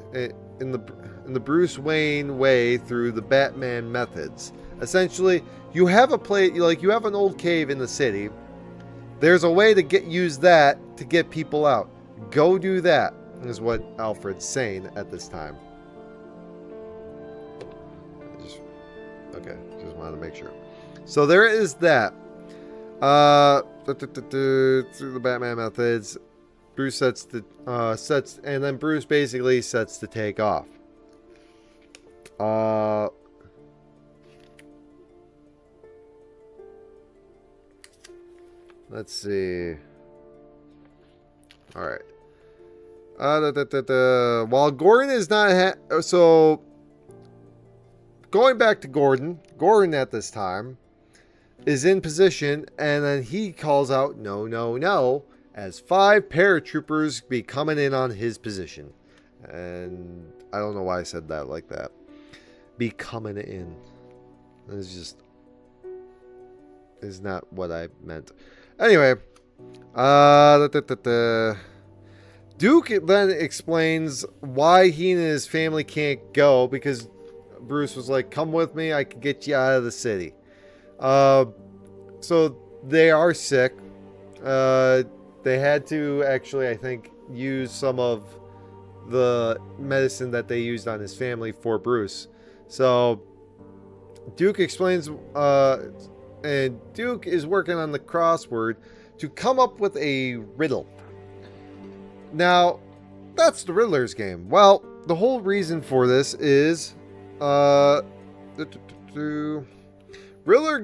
in the Bruce Wayne way through the Batman methods. Essentially, you have you have an old cave in the city. There's a way to use that to get people out. Go do that, is what Alfred's saying at this time. Just wanted to make sure. So there is that. Through the Batman methods, Bruce and then Bruce basically sets to take off. Let's see. All right. While Gordon is not so going back to Gordon at this time is in position, and then he calls out no, no, no, as 5 paratroopers be coming in on his position. And I don't know why I said that like that. Be coming in. It's just is not what I meant. Anyway, Duke then explains why he and his family can't go, because Bruce was like, come with me, I can get you out of the city. So they are sick. They had to actually, I think, use some of the medicine that they used on his family for Bruce. So Duke explains, and Duke is working on the crossword to come up with a riddle. Now, that's the Riddler's game. Well, the whole reason for this is Riddler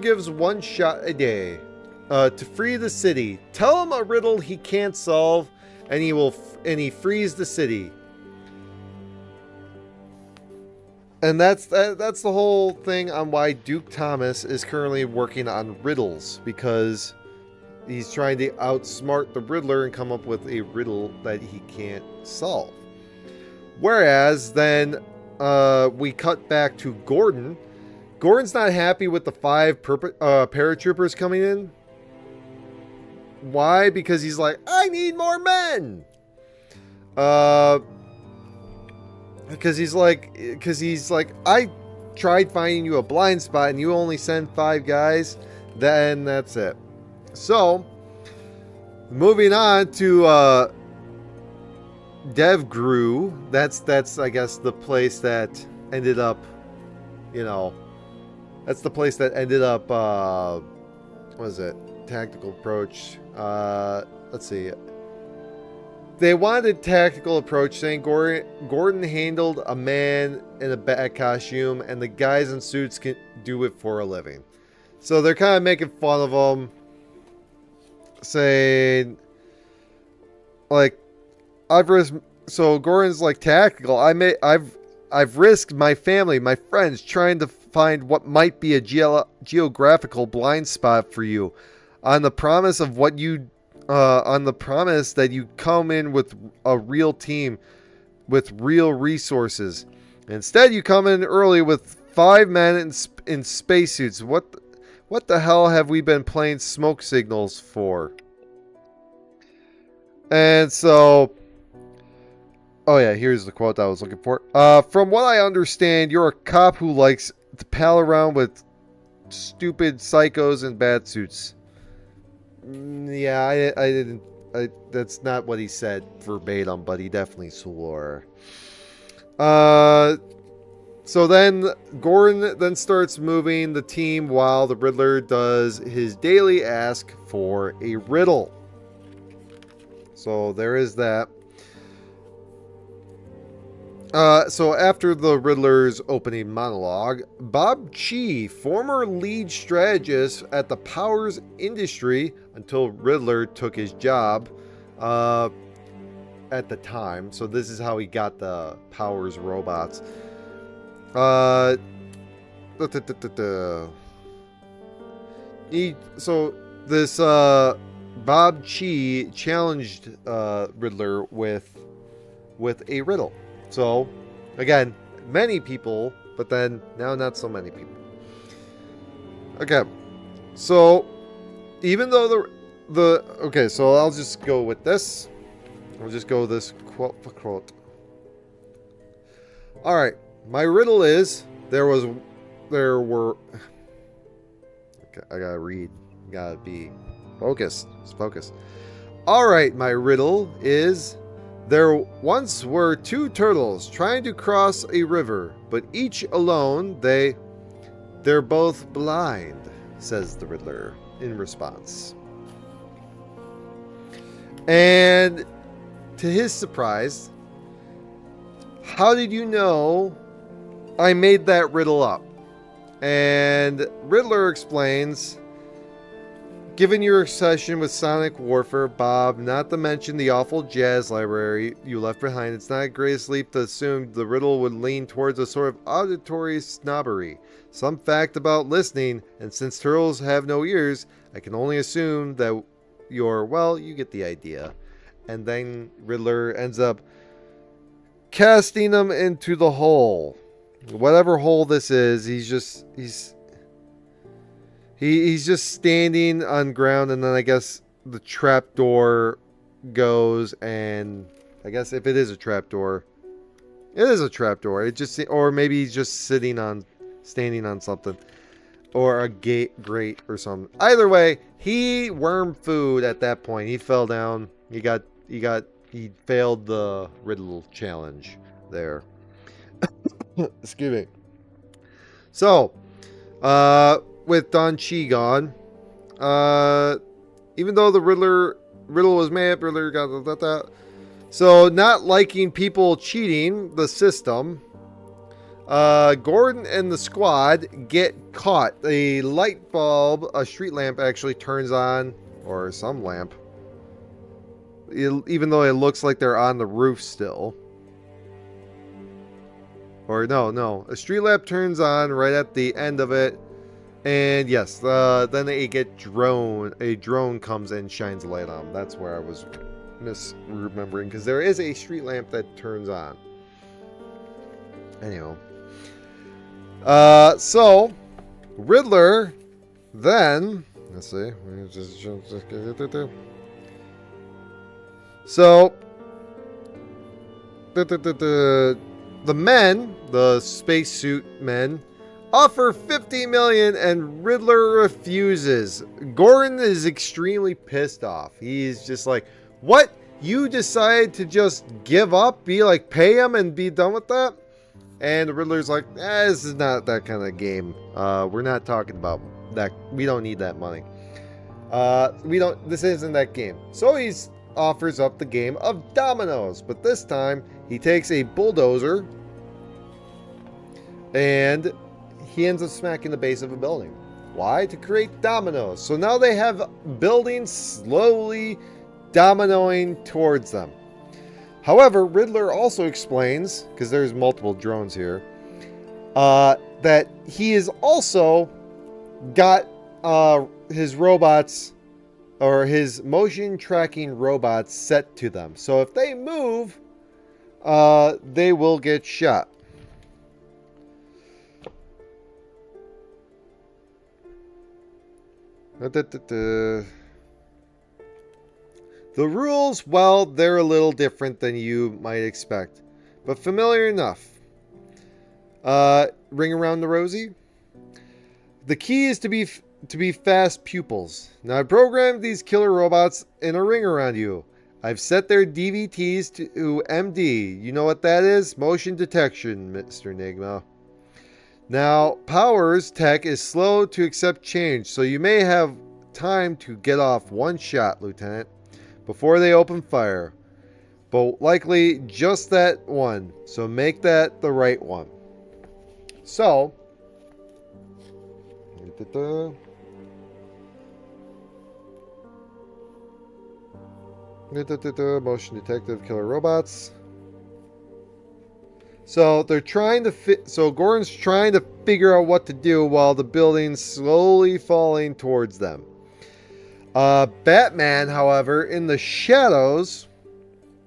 gives 1 shot a day to free the city. Tell him a riddle he can't solve, and he frees the city. And that's the whole thing on why Duke Thomas is currently working on riddles, because he's trying to outsmart the Riddler and come up with a riddle that he can't solve. Whereas then we cut back to Gordon. Gordon's not happy with the 5 paratroopers coming in. Why? Because he's like, I need more men. Because he's like, I tried finding you a blind spot and you only send 5 guys. Then that's it. So, moving on to DevGru. That's I guess the place that ended up, that's the place that ended up, what was it? Tactical approach. Let's see. they wanted a tactical approach, saying Gordon handled a man in a bat costume, and the guys in suits can do it for a living. So they're kind of making fun of him, saying, like, so Gordon's like, tactical. I've risked my family, my friends, trying to find what might be a geographical blind spot for you, on the promise that you come in with a real team, with real resources. Instead, you come in early with 5 men in spacesuits. What the hell have we been playing smoke signals for? And so, oh yeah, here's the quote I was looking for. From what I understand, you're a cop who likes to pal around with stupid psychos in bat suits. Yeah, I didn't. That's not what he said verbatim, but he definitely swore. So then Gordon then starts moving the team while the Riddler does his daily ask for a riddle. So there is that. So after the Riddler's opening monologue, Bob Chi, former lead strategist at the Powers industry until Riddler took his job at the time. So this is how he got the Powers robots. So this Bob Chi challenged Riddler with a riddle. So, again, many people, but then now not so many people. Okay, so even though okay, so I'll just go with this. I'll just go with this quote for quote. All right, my riddle is there were. Okay, I gotta read. Gotta be focused. Just focus. All right, my riddle is. There once were 2 turtles trying to cross a river, but each alone they're both blind, says the Riddler in response. And to his surprise, how did you know I made that riddle up? And Riddler explains, given your obsession with sonic warfare, Bob, not to mention the awful jazz library you left behind, it's not a great leap to assume the riddle would lean towards a sort of auditory snobbery. Some fact about listening, and since turtles have no ears, I can only assume that well, you get the idea. And then Riddler ends up casting him into the hole. Whatever hole this is, he's just standing on ground, and then I guess the trapdoor goes, and I guess if it is a trapdoor, it is a trapdoor. It just, or maybe he's just standing on something, or a grate or something. Either way, he wormed food at that point. He fell down. He failed the riddle challenge there. Excuse me. So, with Don Chi gone, even though the riddle was made up, Riddler got that. So, not liking people cheating the system, Gordon and the squad get caught. A light bulb, a street lamp actually turns on, or some lamp, even though it looks like they're on the roof still. Or no, a street lamp turns on right at the end of it. And yes, then they get a drone comes and shines a light on them. That's where I was misremembering, because there is a street lamp that turns on. Anyway. So, Riddler then, let's see. So, the men, the spacesuit men, offer $50 million, and Riddler refuses. Gordon is extremely pissed off. He's just like, what? You decided to just give up? Be like, pay him and be done with that? And the Riddler's like, this is not that kind of game. We're not talking about that. We don't need that money. This isn't that game. So he's offers up the game of dominoes, but this time he takes a bulldozer and he ends up smacking the base of a building. Why? To create dominoes. So now they have buildings slowly dominoing towards them. However, Riddler also explains, because there's multiple drones here, that he has also got his robots, or his motion tracking robots, set to them. So if they move, they will get shot. The rules, well, they're a little different than you might expect, but familiar enough. Ring around the rosy. The key is to be fast pupils. Now I programmed these killer robots in a ring around you. I've set their DVTs to MD. You know what that is? Motion detection, Mr. Enigma. Now, Power's tech is slow to accept change, so you may have time to get off one shot, Lieutenant, before they open fire. But likely just that one, so make that the right one. So, motion detective killer robots. So they're trying to so Gordon's trying to figure out what to do while the building's slowly falling towards them. Batman, however, in the shadows,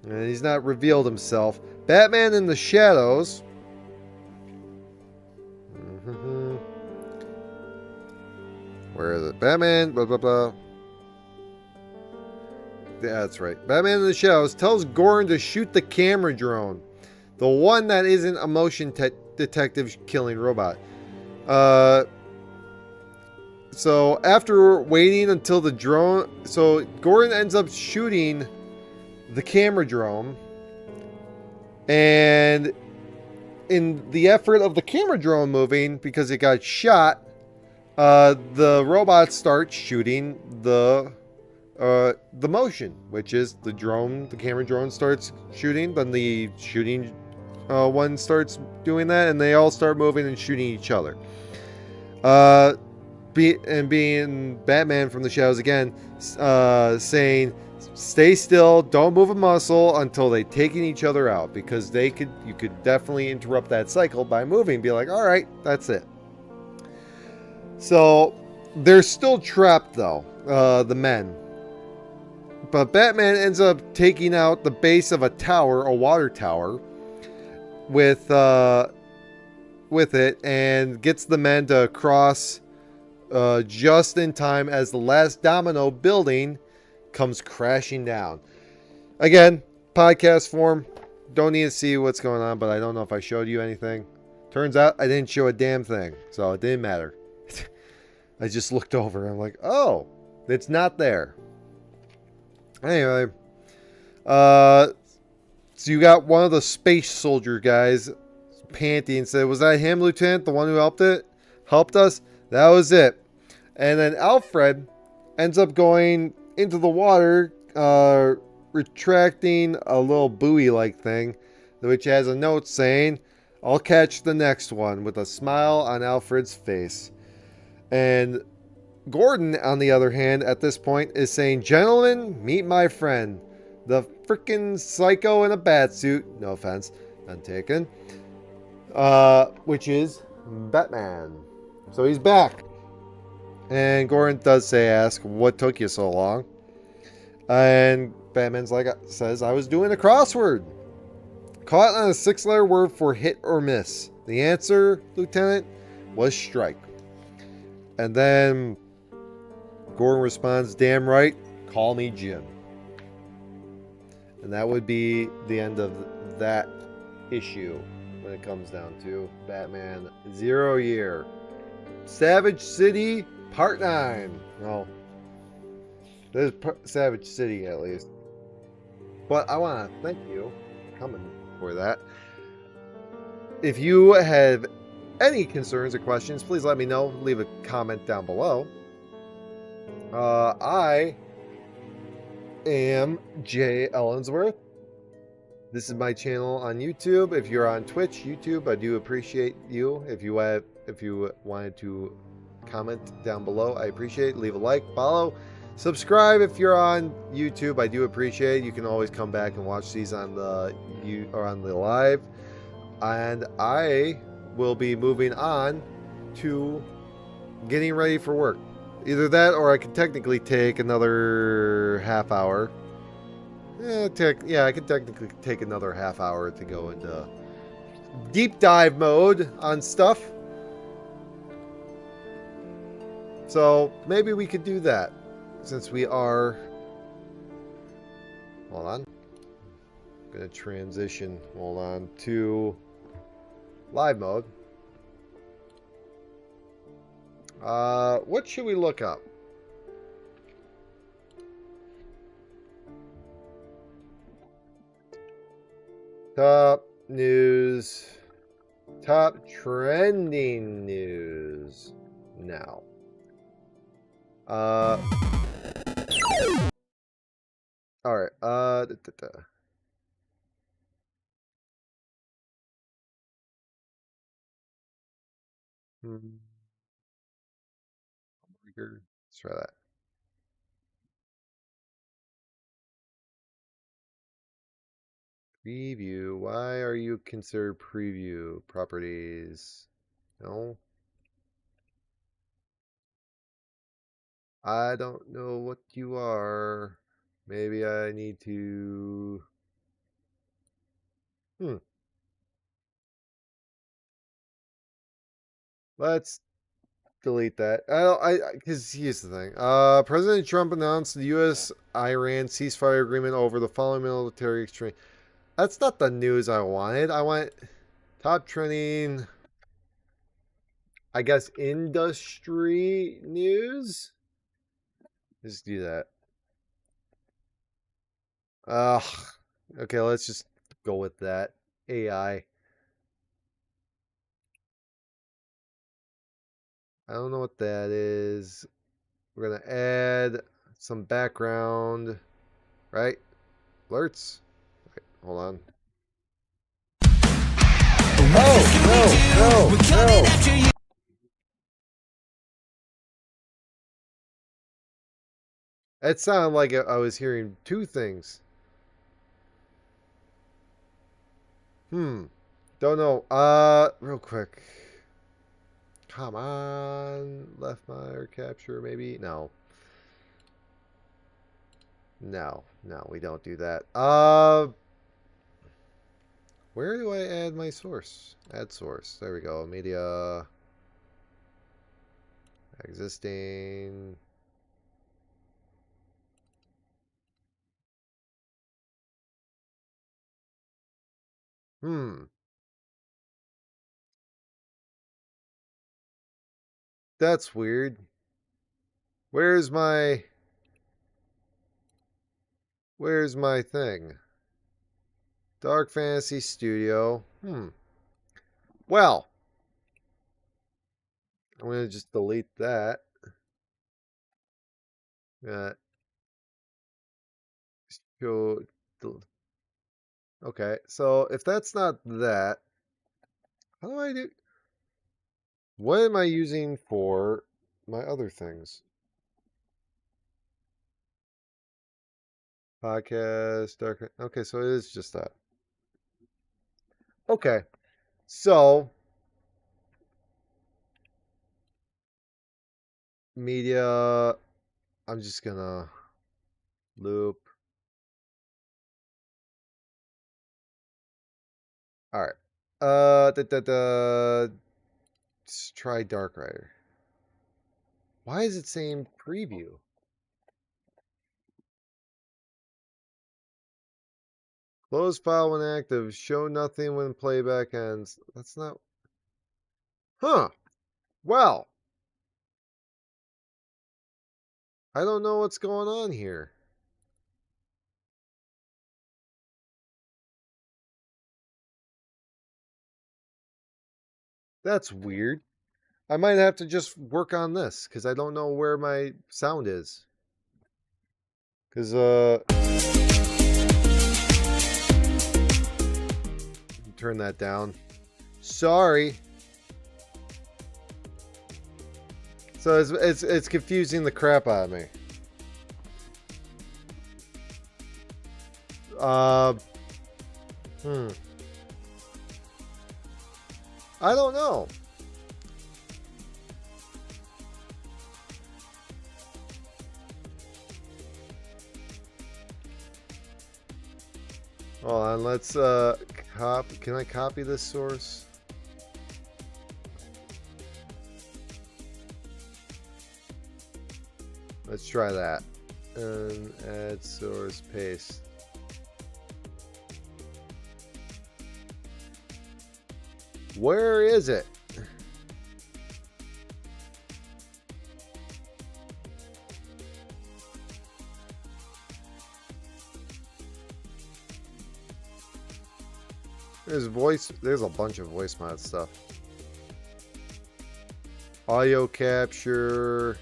and he's not revealed himself. Batman in the shadows. Where is it? Batman, blah blah blah. Yeah, that's right. Batman in the shadows tells Gordon to shoot the camera drone. The one that isn't a motion detective killing robot. So after waiting until the drone... So Gordon ends up shooting the camera drone. And in the effort of the camera drone moving, because it got shot, the robots start shooting the motion, which is the drone. The camera drone starts shooting, then the shooting one starts doing that, and they all start moving and shooting each other. Being Batman from the shadows again, saying, "Stay still, don't move a muscle until they taking each other out," because you could definitely interrupt that cycle by moving. Be like, all right, that's it. So they're still trapped though, the men. But Batman ends up taking out the base of a tower, a water tower, with it, and gets the men to cross just in time as the last domino building comes crashing down. Again, podcast form. Don't need to see what's going on, but I don't know if I showed you anything. Turns out I didn't show a damn thing, so it didn't matter. I just looked over and I'm like, oh, it's not there. Anyway, so you got one of the space soldier guys panting and said, "Was that him, Lieutenant? The one who helped us?" That was it. And then Alfred ends up going into the water, retracting a little buoy-like thing, which has a note saying, "I'll catch the next one," with a smile on Alfred's face. And Gordon, on the other hand, at this point, is saying, "Gentlemen, meet my friend, the frickin' psycho in a bat suit," no offense, none taken, which is Batman. So he's back. And Gordon does ask, "What took you so long?" And Batman's like, says, "I was doing a crossword. Caught on a 6-letter word for hit or miss. The answer, Lieutenant, was strike." And then Gordon responds, "Damn right, call me Jim." And that would be the end of that issue when it comes down to Batman Zero Year. Savage City Part 9. Well, there's Savage City at least. But I want to thank you for coming for that. If you have any concerns or questions, please let me know. Leave a comment down below. I am Jay Ellensworth. This is my channel on YouTube. If you're on Twitch, YouTube, I do appreciate you. If you wanted to comment down below, I appreciate it. Leave a like, follow, subscribe. If you're on YouTube, I do appreciate it. You can always come back and watch these on the live. And I will be moving on to getting ready for work. Either that, or I could technically take another half hour. I could technically take another half hour to go into deep dive mode on stuff. So maybe we could do that, since we are... Hold on. I'm going to transition, hold on, to live mode. What should we look up? Top news. Top trending news now. All right. Let's try that. Preview. Why are you considered preview properties? No. I don't know what you are. Maybe I need to... Let's delete that. Because here's the thing. President Trump announced the U.S.-Iran ceasefire agreement over the following military extreme. That's not the news I wanted. I want top trending, I guess, industry news. Just do that. Okay, let's just go with that. AI. I don't know what that is. We're going to add some background, right? Alerts. Right, hold on. Oh, no. It sounded like I was hearing two things. Don't know. Real quick. Come on. Left monitor capture, maybe? No. No, we don't do that. Where do I add my source? Add source. There we go. Media. Existing. That's weird. Where's my thing? Dark Fantasy Studio. Well, I'm going to just delete that. Okay, so if that's not that, how do I do? What am I using for my other things? Podcast, dark. Okay, so it is just that. Okay, so media. I'm just gonna loop. All right. Let's try Dark Rider. Why is it saying preview? Close file when active. Show nothing when playback ends. That's not... Huh. Well. I don't know what's going on here. That's weird. I might have to just work on this, because I don't know where my sound is. Because, turn that down. Sorry. So it's confusing the crap out of me. I don't know. Hold on, let's copy. Can I copy this source? Let's try that. And add source, paste. Where is it? There's a bunch of voice mod stuff. Audio capture,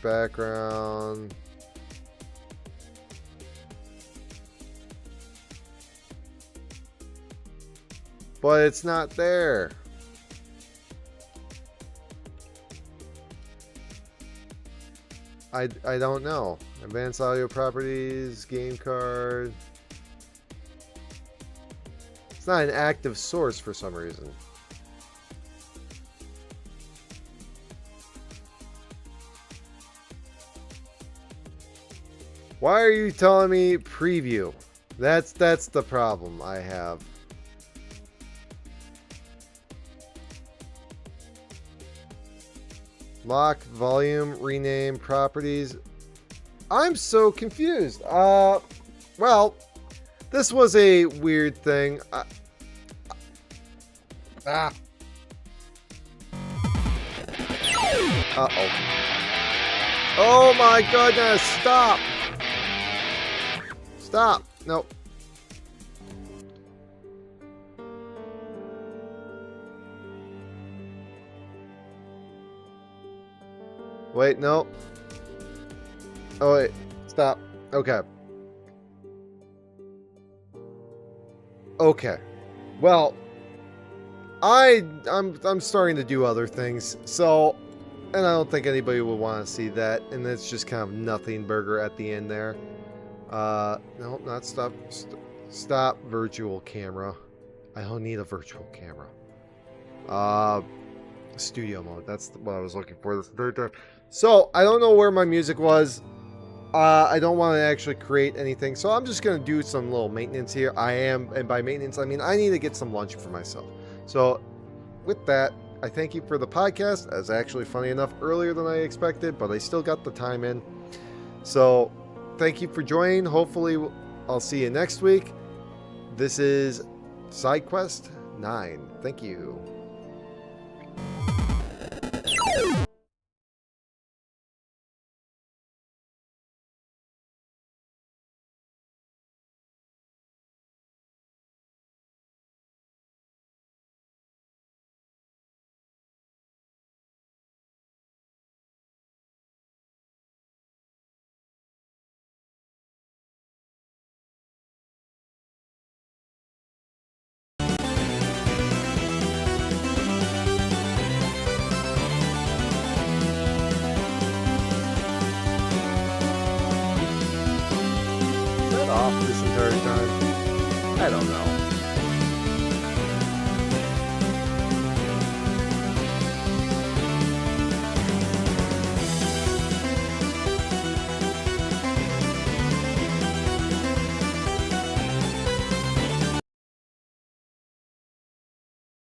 background. But it's not there. I don't know. Advanced audio properties, game card. It's not an active source for some reason. Why are you telling me preview? That's the problem I have. Lock, volume, rename, properties. I'm so confused. Well, this was a weird thing. Uh-oh. Oh my goodness, stop. Stop. Nope. Wait, no. Oh wait, stop. Okay. Okay. Well, I'm starting to do other things, so, and I don't think anybody would want to see that, and it's just kind of nothing burger at the end there. No, not stop. Stop virtual camera. I don't need a virtual camera. Studio mode. That's what I was looking for this third time. So, I don't know where my music was. I don't want to actually create anything, so I'm just going to do some little maintenance here. And by maintenance, I mean I need to get some lunch for myself. So, with that, I thank you for the podcast. It was actually, funny enough, earlier than I expected, but I still got the time in. So, thank you for joining. Hopefully, I'll see you next week. This is SideQuest 9. Thank you. Off this entire time? I don't know.